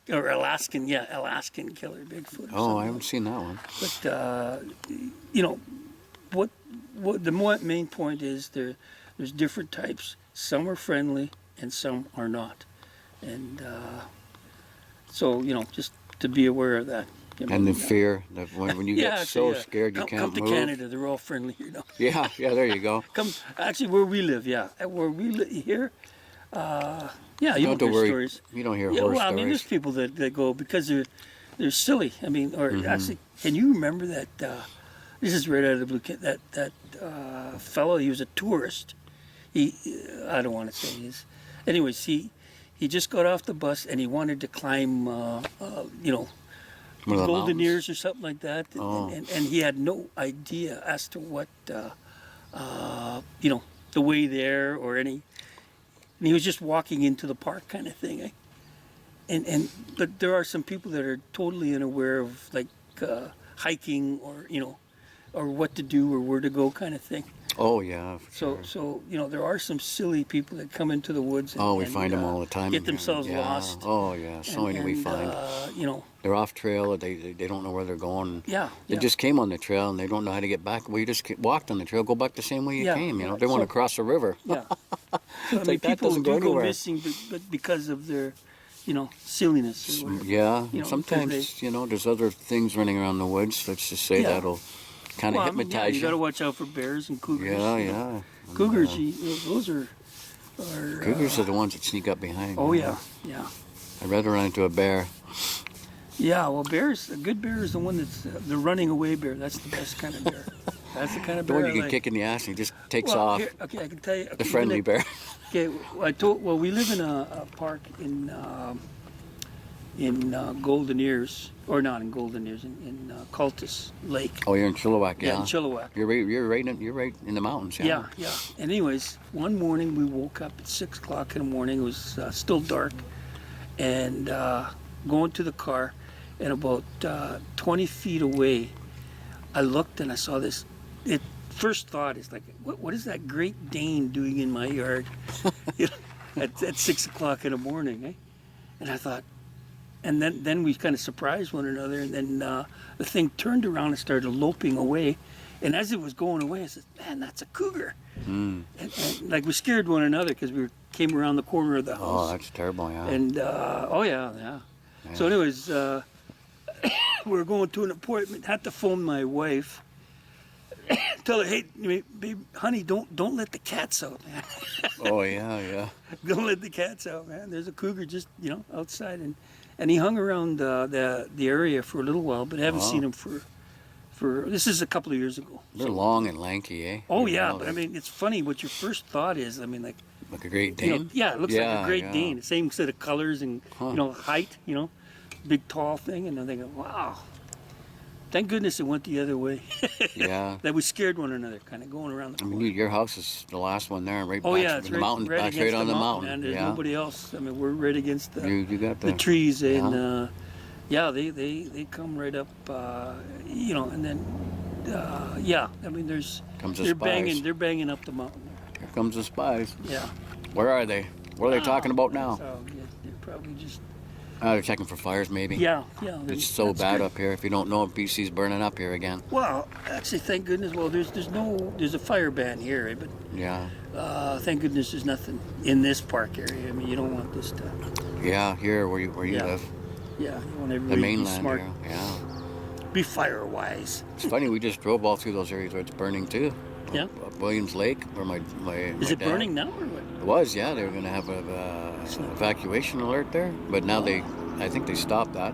Or Alaskan Killer Bigfoot. Oh, I haven't seen that one. But what the main point is, there's different types. Some are friendly and some are not, and so just to be aware of that. And the fear that when you get scared you can't move. Come to Canada, they're all friendly, Yeah, there you go. Come, actually, where we live, where we live here. You don't hear stories. You don't hear horror I mean, stories. there's people that go because they're silly. I mean, or actually, can you remember that? This is right out of the blue. That fellow, he was a tourist. I don't want to say his. Anyways, he just got off the bus and he wanted to climb, Golden Ears or something like that. Oh. And he had no idea as to what, the way there or any. And he was just walking into the park kind of thing, eh? But there are some people that are totally unaware of like hiking or or what to do or where to go kind of thing. Oh yeah. So there are some silly people that come into the woods. We find them all the time. Get themselves lost. Oh yeah, so many we find. They're off trail. They don't know where they're going. They just came on the trail and they don't know how to get back. We just walked on the trail. Go back the same way you came. They want to cross the river. Yeah. So, I mean, people do go missing, but because of their, silliness. Or whatever. Yeah. Sometimes there's other things running around the woods. Let's just say that'll kind of hypnotize you. You got to watch out for bears and cougars. Yeah. Cougars, those are cougars are the ones that sneak up behind. Oh yeah. I'd rather run into a bear. Yeah, well, a good bear is the one that's the running away bear. That's the best kind of bear. That's the kind of bear the one you can kick in the ass and he just takes off. Here, okay, I can tell you. The friendly bear. Okay, we live in a park in Golden Ears, or not in Golden Ears, in Cultus Lake. Oh, you're in Chilliwack, yeah. Yeah, in Chilliwack. You're right in the mountains, yeah. Yeah. And anyways, one morning we woke up at 6 o'clock in the morning. It was still dark, and going to the car, and about 20 feet away, I looked and I saw this. First thought is like, what is that Great Dane doing in my yard at 6 o'clock in the morning, eh? And I thought, and then we kind of surprised one another, and then the thing turned around and started loping away. And as it was going away, I said, man, that's a cougar. And like we scared one another because we came around the corner of the house. Oh, that's terrible, yeah. And, yeah. So anyways, we were going to an appointment, had to phone my wife. Tell her, hey, babe, honey, don't let the cats out, man. Oh, yeah. Don't let the cats out, man. There's a cougar just, outside. And he hung around the area for a little while, but I haven't seen him for this is a couple of years ago. They're long and lanky, eh? Oh, yeah, but I mean, it's funny what your first thought is. I mean, like a Great Dane? It looks like a Great Dane. Same set of colors and, height, big, tall thing. And I'm thinking, wow. Thank goodness it went the other way. Yeah. That we scared one another, kind of going around the corner. I mean, your house is the last one there, right? It's the mountain, right straight on the mountain. And there's nobody else. I mean, we're right against you got the trees, and they come right up, and then I mean, they're banging up the mountain. Here comes the spies. Yeah. Where are they? What are they talking about now? So, they're probably just. They're checking for fires, maybe. Yeah. It's so bad up here. If you don't know, BC's burning up here again. Well, actually, thank goodness. Well, there's a fire ban here, but yeah. Thank goodness there's nothing in this park area. I mean, you don't want this stuff. Yeah, here where you live. Yeah, you want everybody the mainland, to be smart. Here. Yeah. Be fire wise. It's funny. We just drove all through those areas where it's burning too. Yeah. Williams Lake, where my is it dad, burning now or what? It was, yeah. They were going to have an evacuation alert there, but now I think they stopped that.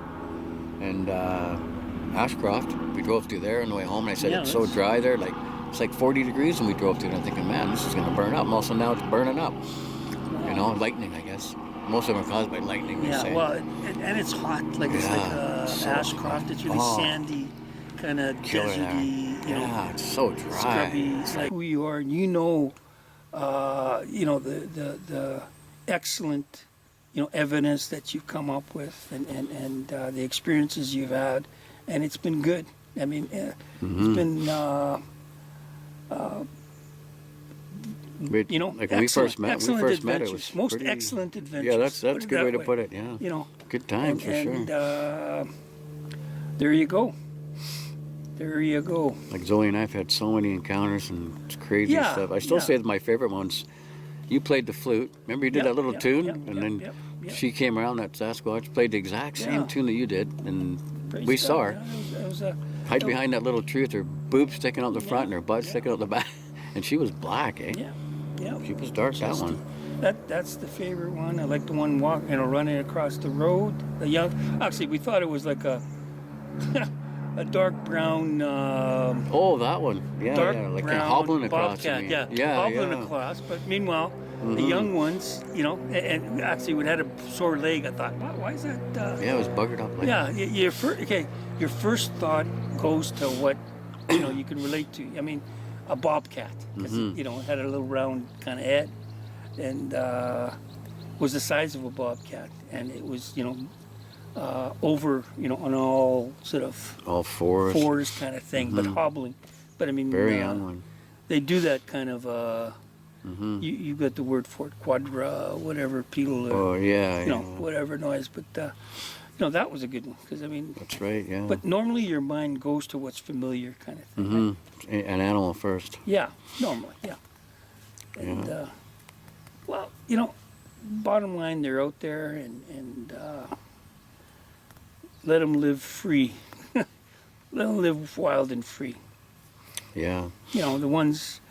And Ashcroft, we drove through there on the way home, and I said it's so dry there, like It's like 40 degrees when we drove to it. I'm thinking, man, this is going to burn up. Also now it's burning up. You know, lightning, I guess. Most of them are caused by lightning, they say. Well, and it's hot. Like it's like so Ashcroft. hot. It's really sandy, kind of deserty. You know, it's so dry. Scrubby. It's like who you are, and you know, the excellent, evidence that you've come up with, and the experiences you've had, and it's been good. I mean, it's been. Like when we first met, it was most pretty, excellent adventures. Yeah, that's a good way to put it. Yeah, good times for sure. There you go. There you go. Like Zoli and I've had so many encounters and crazy stuff. I still say that my favorite ones. You played the flute. Remember you did that little tune, and then she came around. That Sasquatch played the exact same tune that you did, and we saw her hide behind that little tree with her boobs sticking out the front and her butt sticking out the back, and she was black, eh? Yeah, she was dark. That one. That's the favorite one. I like the one running across the road. The young. Actually, we thought it was like a a dark brown. That one. Yeah, like brown hobbling across. Bobcat, hobbling across. But meanwhile, the young ones, and actually, we had a sore leg. I thought, why is that? It was buggered up. Like your first thought goes to what you can relate to. I mean, a bobcat, because it had a little round kind of head, and was the size of a bobcat, and it was over on all sort of all fours kind of thing, but hobbling. But I mean, very young one. They do that kind of. You got the word for it, quadra, whatever, pedal, or whatever noise. But that was a good one, because I mean. That's right. Yeah. But normally your mind goes to what's familiar, kind of thing. Right? An animal first. Yeah, normally, yeah. And bottom line, they're out there, and let them live free. Let them live wild and free. Yeah. The ones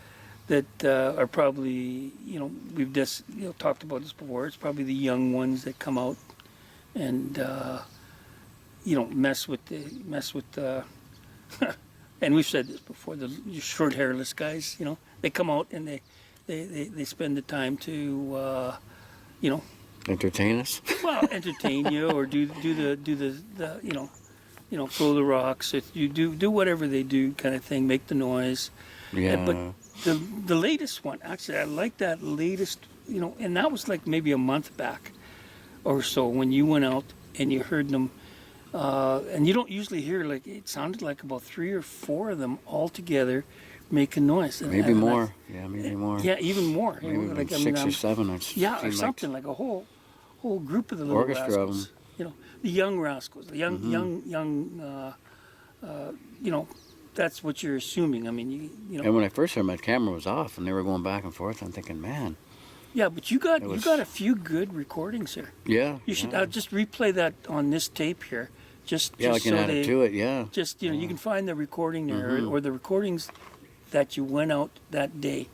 that are probably, we've just talked about this before. It's probably the young ones that come out and mess with the and we've said this before, the short hairless guys. They come out and they spend the time to entertain us. Well, entertain you, or do the throw the rocks. If you do whatever they do, kind of thing, make the noise. Yeah. But the latest one, actually, I like that latest. And that was like maybe a month back or so, when you went out and you heard them. And you don't usually hear, like, it sounded like about 3 or 4 of them all together making noise. Maybe more. Maybe more. Yeah, even more. Maybe like 6 or 7. Or something like a whole group of the little orchestra rascals. Of them. The young rascals, the young, that's what you're assuming. I mean, And when I first heard my camera was off and they were going back and forth, I'm thinking, man. Yeah, but you got a few good recordings here. Yeah. You should just replay that on this tape here. Just I can add it to it. Yeah. Just you can find the recording there, or the recordings that you went out that day.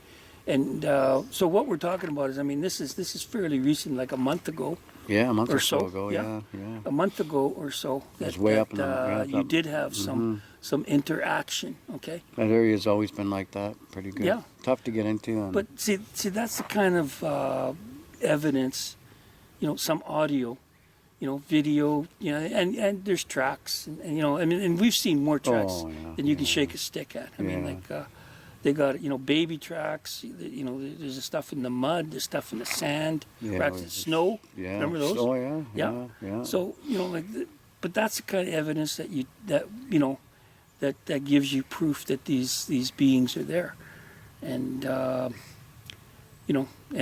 And so what we're talking about is, I mean, this is fairly recent, like a month ago. Yeah, a month or so ago. Yeah. A month ago or so. It's way up in the. You did have some interaction. Okay. That area's always been like that. Pretty good. Yeah. Tough to get into. But see, that's the kind of evidence. Some audio. Video. And there's tracks, and I mean, and we've seen more tracks than you can shake a stick at. I mean, like. They got baby tracks. There's the stuff in the mud, the stuff in the sand, tracks in snow. Yeah, remember those? Oh yeah. So but that's the kind of evidence that that gives you proof that these beings are there, and and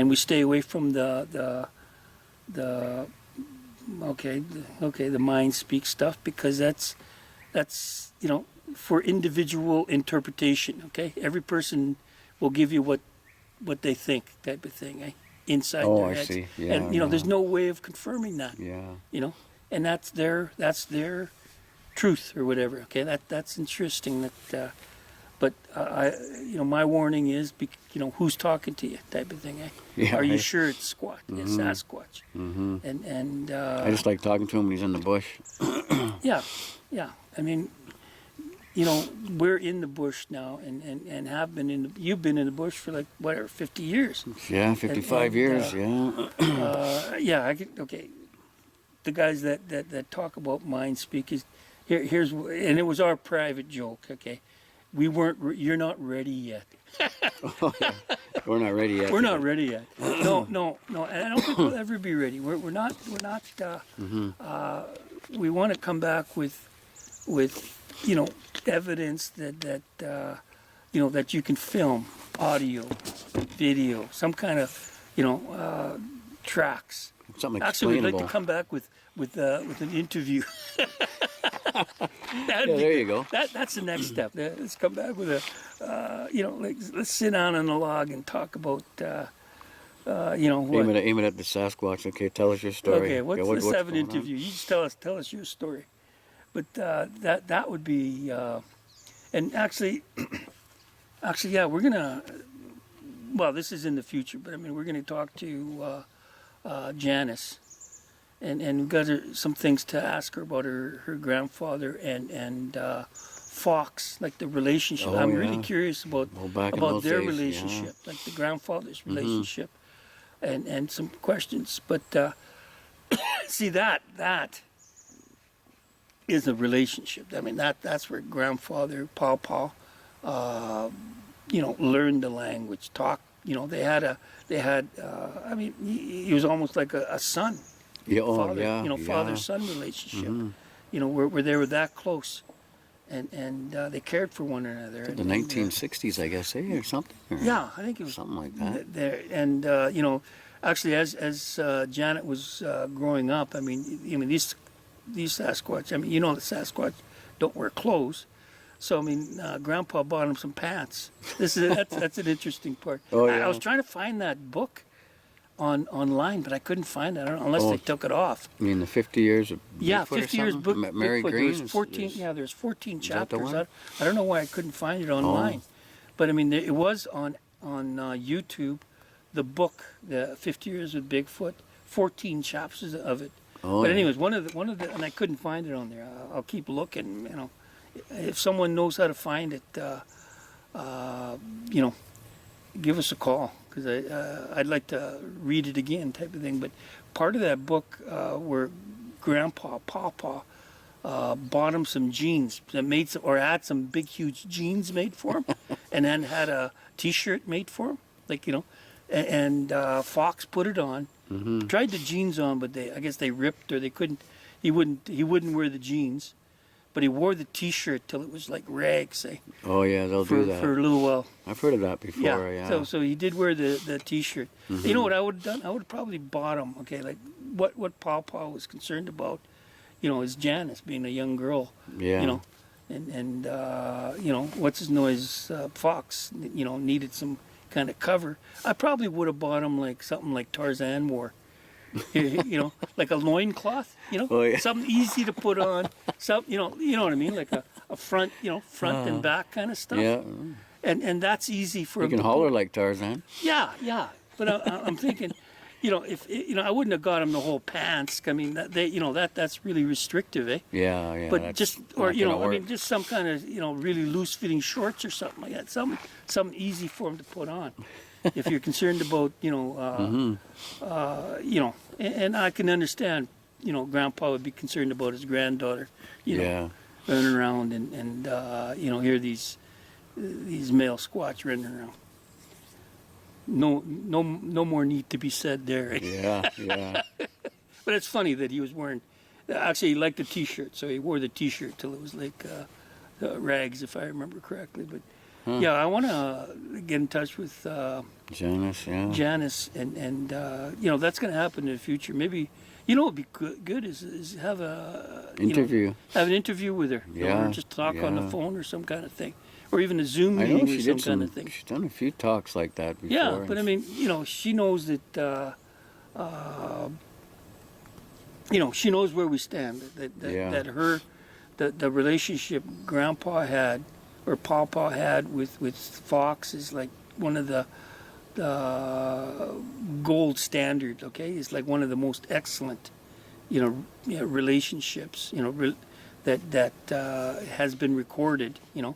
we stay away from the mind speak stuff, because that's for individual interpretation. Okay, every person will give you what they think, type of thing, inside their heads. I see. Yeah, and there's no way of confirming that. Yeah. And that's their truth or whatever. Okay, that's interesting. That, but my warning is, who's talking to you, type of thing. Yeah, Are you sure it's it's Sasquatch? And I just like talking to him when he's in the bush. Yeah. I mean, we're in the bush now, and have been you've been in the bush for like, whatever, 50 years. Yeah, 55 years, Yeah, okay. The guys that talk about mind speak here's, and it was our private joke, okay? You're not ready yet. Oh, yeah. We're not ready yet. We're not ready yet. No, and I don't think we'll ever be ready. We're not. We want to come back with evidence that that you can film, audio, video, some kind of tracks. Something Actually, explainable. we'd like to come back with an interview. There you go. That's the next step. Let's come back with let's sit down on a log and talk about, what. Aim it at the Sasquatch. Okay, tell us your story. Okay, let's have an interview. You just tell us your story. But that would be, and actually, yeah, we're gonna. Well, this is in the future, but I mean, we're gonna talk to Janice. And we've got some things to ask her about her grandfather and Fox, like the relationship. I'm really curious about their days, relationship, like the grandfather's relationship, and some questions. But see, that is a relationship. I mean, that's where grandfather, Pawpaw, learned the language, talk. They had. I mean, he was almost like a son. Father-son relationship. Where they were that close, and they cared for one another. The 1960s, I guess, or something. Yeah, I think it was something like that. There, and actually, as Janet was growing up, I mean, these Sasquatch. I mean, the Sasquatch don't wear clothes. So I mean, Grandpa bought him some pants. That's an interesting part. I was trying to find that book online, but I couldn't find it. I don't know, unless they took it off. You mean the 50 years of Bigfoot? Yeah, 50 years book. Mary Green. There's 14. There's 14 chapters. I don't know why I couldn't find it online, but I mean, it was on YouTube. The book, the 50 Years with Bigfoot, 14 chapters of it. But anyways, one of the, and I couldn't find it on there. I'll keep looking. If someone knows how to find it, give us a call, because I'd like to read it again, type of thing. But part of that book where Pawpaw bought him some jeans that had some big huge jeans made for him, and then had a T-shirt made for him, and Fox put it on. Mm-hmm. Tried the jeans on, but I guess they ripped, or they couldn't. He wouldn't wear the jeans. But he wore the T-shirt till it was like rags, eh? Oh yeah, they'll do that for a little while. I've heard of that before. Yeah. So he did wear the T-shirt. Mm-hmm. You know what I would have done? I would have probably bought him. Okay, like what Pawpaw was concerned about, is Janice being a young girl. Yeah. And what's his noise? Fox. Needed some kind of cover. I probably would have bought him like something like Tarzan wore. Like a loincloth, something easy to put on, you know what I mean, like a front, front and back kind of stuff. Yeah. And that's easy for you can holler like Tarzan. Yeah. But I'm thinking, if I wouldn't have got him the whole pants. I mean, that's really restrictive, eh? Yeah. But just just some kind of really loose fitting shorts or something like that. Something easy for him to put on. If you're concerned about, and I can understand, Grandpa would be concerned about his granddaughter, running around and hear these male squatch running around. No more need to be said there. Yeah. But it's funny that he was wearing. Actually, he liked the T-shirt, so he wore the T-shirt till it was like rags, if I remember correctly. But yeah, I want to get in touch with Janice. Yeah. Janice, and that's going to happen in the future. Maybe what would be good is have a interview. Have an interview with her. Yeah. Or just talk on the phone or some kind of thing, or even a Zoom meeting or some kind of thing. She's done a few talks like that before. Yeah, but I mean, she knows that. She knows where we stand. That her, the relationship Grandpa had, or Pawpaw had with Fox is like one of the gold standard. Okay, it's like one of the most excellent, relationships. that has been recorded. You know,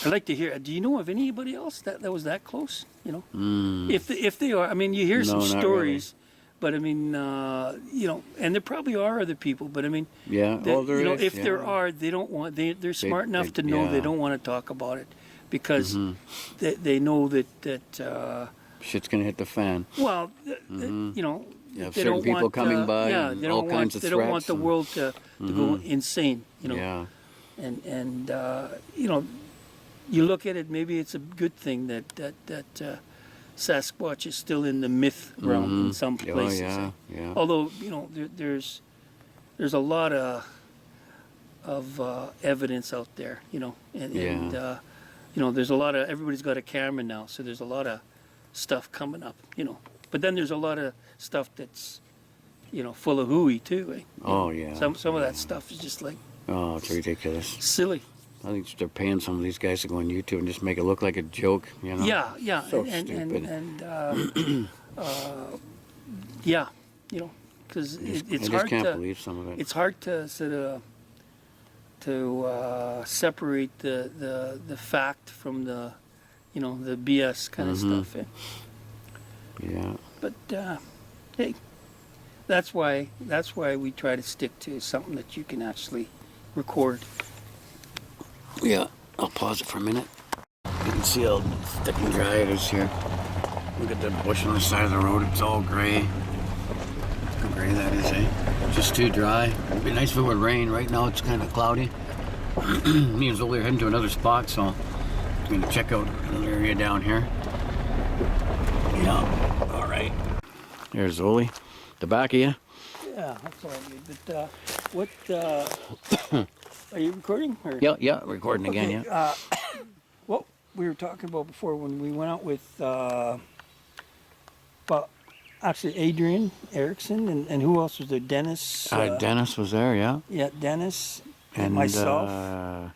I'd like to hear. Do you know of anybody else that was that close? You know, if they are, I mean, you hear some stories. Really. But I mean, you know, and there probably are other people. But I mean, yeah, you know, if there are, they don't want. They're smart enough to know they don't want to talk about it because they know that shit's gonna hit the fan. Well, you know, yeah, they certain don't people want, coming by, yeah, they all don't kinds want, of they threats. don't want the world to go insane. You know, yeah, and you know, you look at it. Maybe it's a good thing that Sasquatch is still in the myth realm in some places. Oh, yeah. Although, you know, there's a lot of evidence out there, you know, and you know, there's a lot of, everybody's got a camera now, so there's a lot of stuff coming up, you know. But then there's a lot of stuff that's, you know, full of hooey too. Eh? Oh, yeah. Some of that stuff is just like, oh, it's ridiculous. Silly. I think they're paying some of these guys to go on YouTube and just make it look like a joke, you know? Yeah. So stupid. Yeah, you know, because it's hard can't to believe some of it. It's hard to sort of separate the fact from the, you know, the BS kind of stuff. Eh? Yeah. But hey, that's why we try to stick to something that you can actually record. Yeah, I'll pause it for a minute. You can see how thick and dry it is here. Look at the bush on the side of the road. It's all gray. How gray that is, eh? Just too dry. It'd be nice if it would rain. Right now it's kind of cloudy. Me and Zoli are heading to another spot, so I'm going to check out another area down here. Yeah, all right. There's Zoli. The back of you. Yeah, that's all right. But what... Are you recording? Or? Yeah, recording again, yeah. What we were talking about before when we went out with, actually Adrian Erickson and who else was there? Dennis? Dennis was there, yeah. Yeah, Dennis and myself.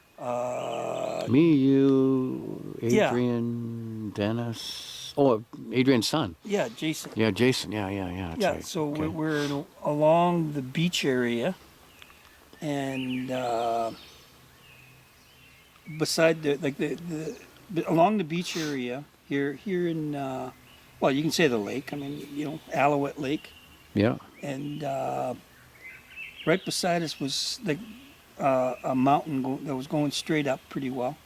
Me, you, Adrian, Dennis. Oh, Adrian's son. Yeah, Jason. Yeah, Jason. Yeah. That's right. So okay. We're along the beach area. And beside along the beach area here in well, you can say the lake. I mean, you know, Alouette Lake. Yeah. And right beside us was like a mountain that was going straight up pretty well,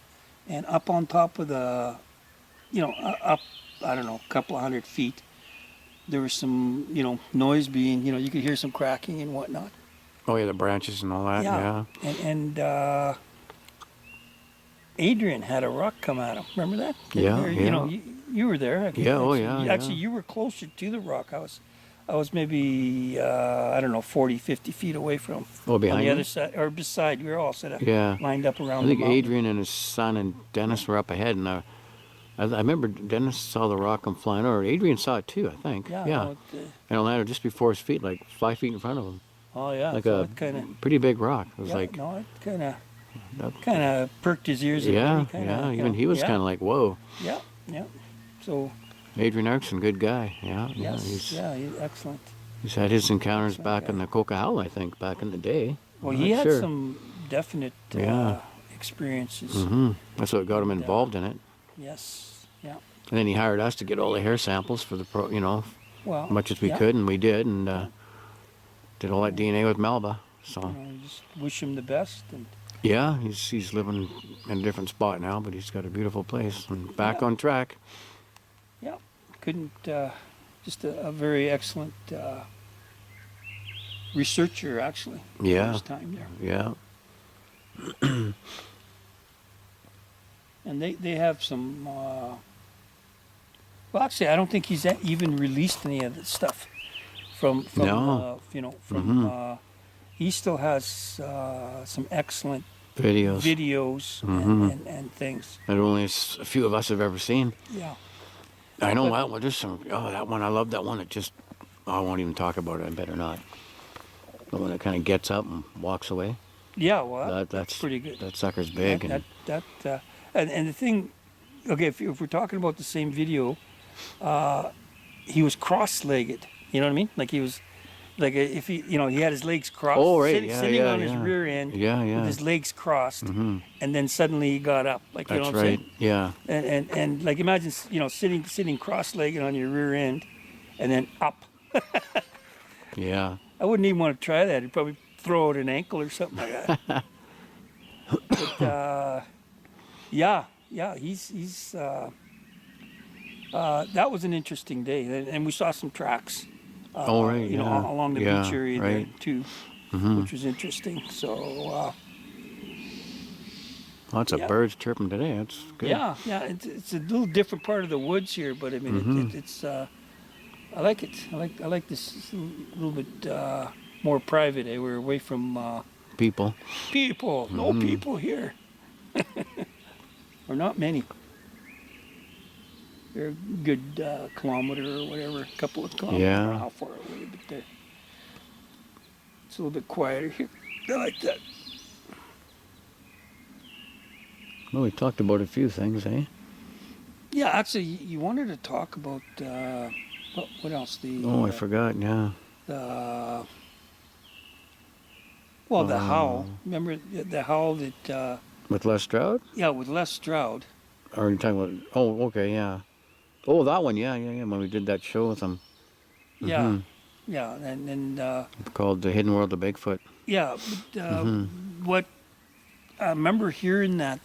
and up on top of the, you know, up I don't know, a couple of 100 feet, there was some, you know, noise being, you know, you could hear some cracking and whatnot. Oh yeah, the branches and all that. Yeah. And Adrian had a rock come at him. Remember that? Yeah. You know, you were there. Yeah. Actually, you were closer to the rock. I was maybe I don't know, 40, 50 feet away from him. Oh, behind on the you? other side or beside. We were all set up. Yeah. Lined up around. I think the mountain. Adrian and his son and Dennis were up ahead, and I remember Dennis saw the rock come flying over. Adrian saw it too, I think. Yeah. And it landed just before his feet, like 5 feet in front of him. Oh yeah, like so a pretty big rock. It was like no, it kind of perked his ears. Yeah. Even he was kind of like, whoa. Yeah. So Adrian Erickson, good guy. Yeah. Yes. He's excellent. He's had his encounters back in the Coquihalla, I think, back in the day. Well, he had some definite experiences. That's what got him involved in it. Yes. Yeah. And then he hired us to get all the hair samples for the well, much as we could, and we did, and did all that DNA with Melba. So just wish him the best. And yeah, he's living in a different spot now, but he's got a beautiful place and back on track. Yeah, couldn't just a very excellent researcher actually. Yeah. His time there. Yeah. And they have some. Well, actually, I don't think he's even released any of this stuff. From he still has some excellent videos and things that only a few of us have ever seen. Yeah, I know. Well, there's some. Oh, that one, I love that one. It just, I won't even talk about it. I better not. The one that kind of gets up and walks away. Yeah, well, that's pretty good. That sucker's big. And the thing, okay, if we're talking about the same video, he was cross-legged. You know what I mean? Like he Like if he, he had his legs crossed, Oh, right. sitting on his rear end with his legs crossed, and then suddenly he got up. Like, That's what I'm right. saying? Yeah. And like imagine, sitting cross-legged on your rear end, and then up. Yeah. I wouldn't even want to try that. He'd probably throw out an ankle or something like that. But yeah, he's. That was an interesting day, and we saw some tracks. Oh, right. Along the beach area there right. too, which was interesting. So. Lots of birds chirping today. That's good. Yeah. It's a little different part of the woods here, but I mean, it's. I like it. I like this a little bit more private. We're away from People. No people here, or not many. They're a good kilometer or whatever, a couple of kilometers. I don't know how far away, but it's a little bit quieter here. I like that. Well, we talked about a few things, eh? Yeah, actually, you wanted to talk about what else? I forgot. Yeah. The howl. Remember the howl that? With Les Stroud? Yeah, with Les Stroud. Or are you talking about? Oh, okay, yeah. Oh, that one, yeah. When we did that show with him. Yeah, yeah, and called The Hidden World of Bigfoot. Yeah, but what I remember hearing that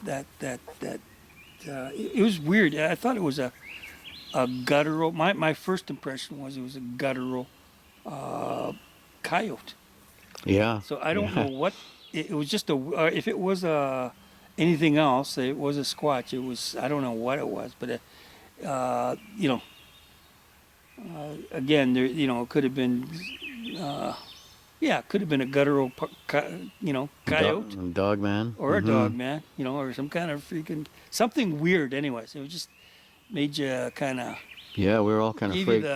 it was weird. I thought it was a guttural. My first impression was it was a guttural coyote. Yeah. So I don't know what it was. Just if it was anything else, it was a squatch. It was, I don't know what it was, but again, there, it could have been, it could have been a guttural, coyote, dog man, or a dog man, or some kind of freaking something weird. Anyways, it was just made you kind of. Yeah, we were all kind of freaked.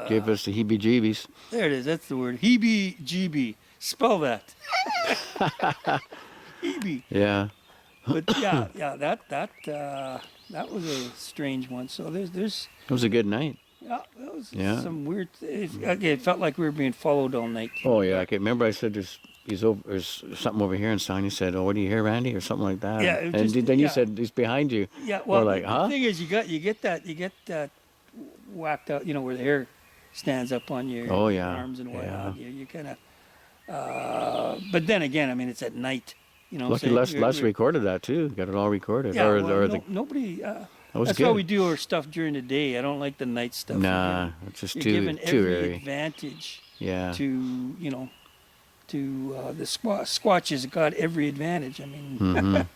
Gave us the heebie-jeebies. There it is. That's the word. Heebie-jeebie. Spell that. Heebie. Yeah. But that was a strange one. So there's. It was a good night. Yeah, that was some weird. It felt like we were being followed all night. Oh yeah, I can remember. I said there's something over here in sound. He said, "Oh, what do you hear, Randy?" or something like that. Yeah. And then you said he's behind you. Yeah. Well, like, the thing is, you get that whacked out. Where the hair stands up on your arms and whatnot. Yeah. You kind of. But then again, I mean, it's at night. Lucky Les recorded that too. Got it all recorded. Yeah. Nobody. That's good. why we do our stuff during the day. I don't like the night stuff. Nah, it's just too given every airy. advantage. Yeah. To the Squatch has got every advantage. I mean,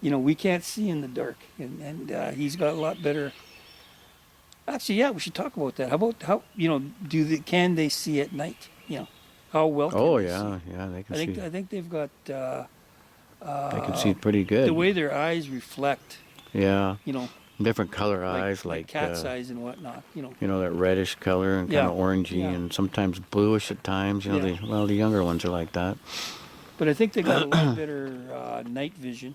we can't see in the dark, and he's got a lot better. Actually, yeah, we should talk about that. How can they see at night? How well? Can they see? Yeah, they can see. I think they've got. They can see pretty good. The way their eyes reflect. Yeah. Different color eyes, like cat's eyes and whatnot. That reddish color and kind of orangey and sometimes bluish at times. The younger ones are like that. But I think they got a lot better night vision.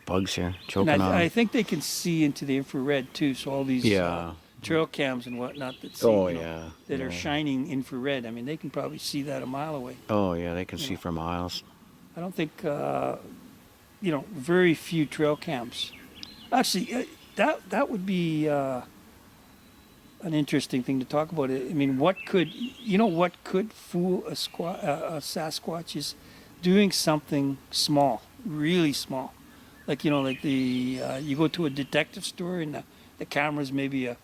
Bugs here choking on. I think they can see into the infrared too. So all these trail cams and whatnot that are shining infrared. I mean, they can probably see that a mile away. Oh yeah, they can see for miles. I don't think very few trail cams. Actually, that would be an interesting thing to talk about. I mean, what could fool a Sasquatch is doing something small, really small. Like you go to a detective store and the camera's maybe a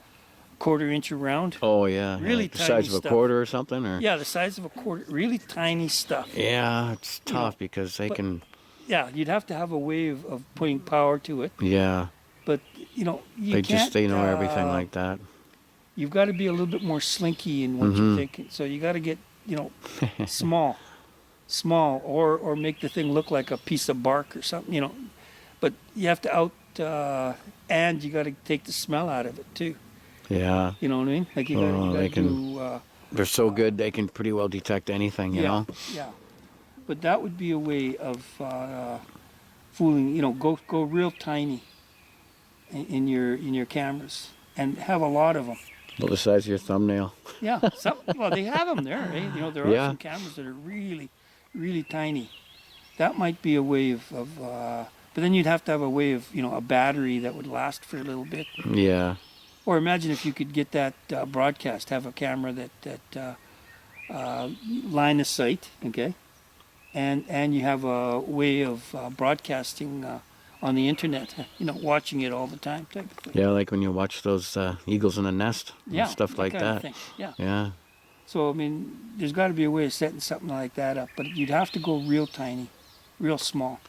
quarter-inch around. Oh yeah, really the tiny size of stuff. a quarter or something, or the size of a quarter. Really tiny stuff. Yeah, it's tough because they can. Yeah, you'd have to have a way of putting power to it. Yeah. But you they know everything like that. You've got to be a little bit more slinky in what you're thinking. So you got to get small, or make the thing look like a piece of bark or something. But you have to and you got to take the smell out of it too. Yeah. You know what I mean? Like you got to do. They're so good; they can pretty well detect anything. You know. Yeah. But that would be a way of fooling. Go real tiny in your cameras and have a lot of them. About the size of your thumbnail. Yeah, well, they have them there, eh? You know, there are some cameras that are really, really tiny. That might be a way of but then you'd have to have a way of, you know, a battery that would last for a little bit. Yeah. Or imagine if you could get that broadcast, have a camera that line of sight, okay, and you have a way of broadcasting on the internet, you know, watching it all the time type of thing. Yeah, like when you watch those eagles in a nest and stuff like kind of that. thing. Yeah. Yeah. So, I mean, there's got to be a way of setting something like that up, but you'd have to go real tiny, real small.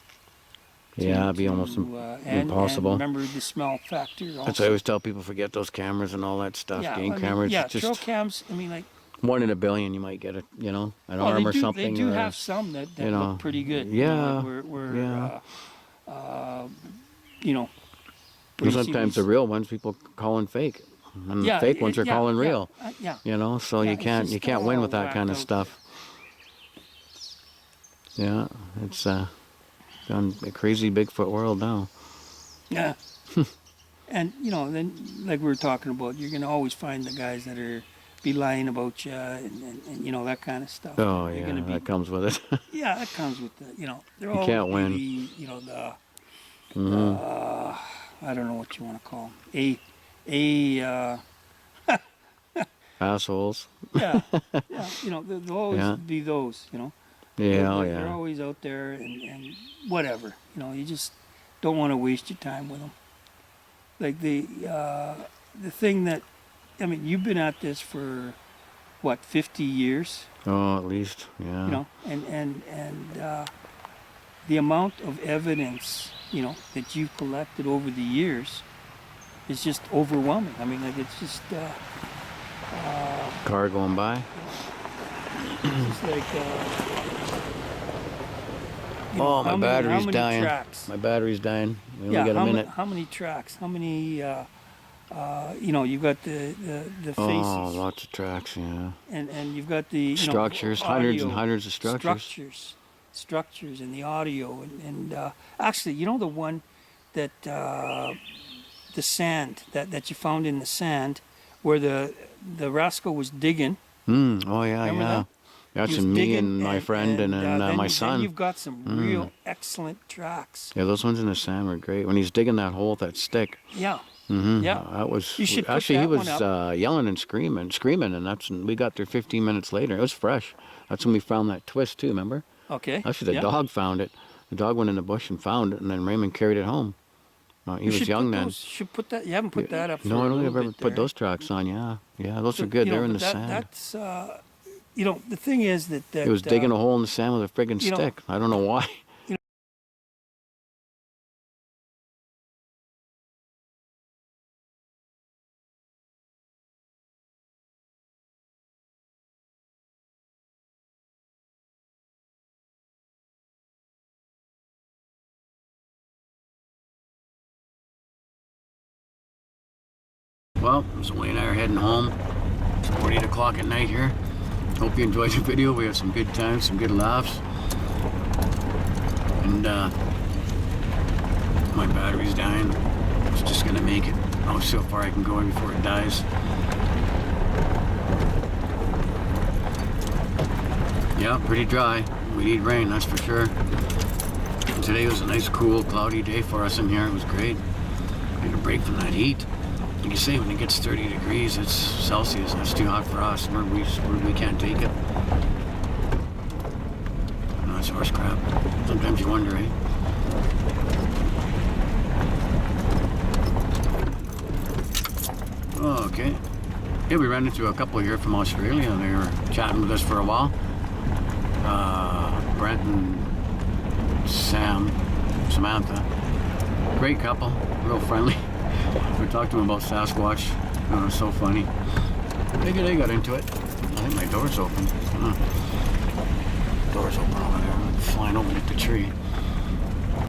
Yeah, it'd be almost impossible. And remember the smell factor also. That's why I always tell people, forget those cameras and all that stuff. Yeah, Game cameras. Yeah, just trail cams, I mean, like... 1 in a billion you might get, an arm or something. They do have some that look pretty good. Yeah. You know, sometimes the real ones people calling fake. And the fake ones are calling real. You know, so you can't win with that kind of stuff. Yeah, it's gone a crazy Bigfoot world now. Yeah. And, you know, then, like we were talking about, you're going to always find the guys that are be lying about you and you know, that kind of stuff. Oh, yeah, that comes with it. Yeah, that comes with the, you know, they're you all can't win. You know, I don't know what you want to call them. Assholes. Yeah, you know, there'll always be those, you know. Yeah, they're always out there and whatever, you know, you just don't want to waste your time with them. Like the thing that, I mean, you've been at this for, what, 50 years? Oh, at least, yeah. You know, and the amount of evidence, you know, that you've collected over the years is just overwhelming. I mean, like, it's just... car going by? It's like... oh, my battery's dying. Tracks? My battery's dying. We only got a minute. How many tracks? How many... you know, you've got the faces. Oh, lots of tracks, yeah. And you've got the structures, hundreds and hundreds of structures and the audio and actually, you know, the one that the sand that you found in the sand where the rascal was digging. Oh yeah, Remember yeah. That? That's me and my friend and my son. Then you've got some real excellent tracks. Yeah, those ones in the sand were great. When he's digging that hole with that stick. Yeah. Yeah, that was actually he was yelling and screaming, and we got there 15 minutes later. It was fresh. That's when we found that twist too. Remember? Okay. Actually, the dog found it. The dog went in the bush and found it, and then Raymond carried it home. He was young then. Should put that. You haven't put that up. No, I don't think I've ever put those tracks on. Yeah, those are good. They're in the sand. That's you know, the thing is that he was digging a hole in the sand with a friggin' stick. I don't know why. Well, Zoli and I are heading home. It's about 8 o'clock at night here. Hope you enjoyed the video. We had some good times, some good laughs. And my battery's dying. I was just gonna make it. I'll see how far I can go before it dies. Yeah, pretty dry. We need rain, that's for sure. And today was a nice, cool, cloudy day for us in here. It was great. Need a break from that heat. Like you say, when it gets 30 degrees, it's Celsius, and it's too hot for us. We can't take it. No, it's horse crap. Sometimes you wonder, eh? Oh, okay. Yeah, we ran into a couple here from Australia. They were chatting with us for a while. Brent and Samantha. Great couple, real friendly. We talked to them about Sasquatch. It was so funny. Maybe they got into it. I think my door's open. Door's open over there. I'm flying over at the tree.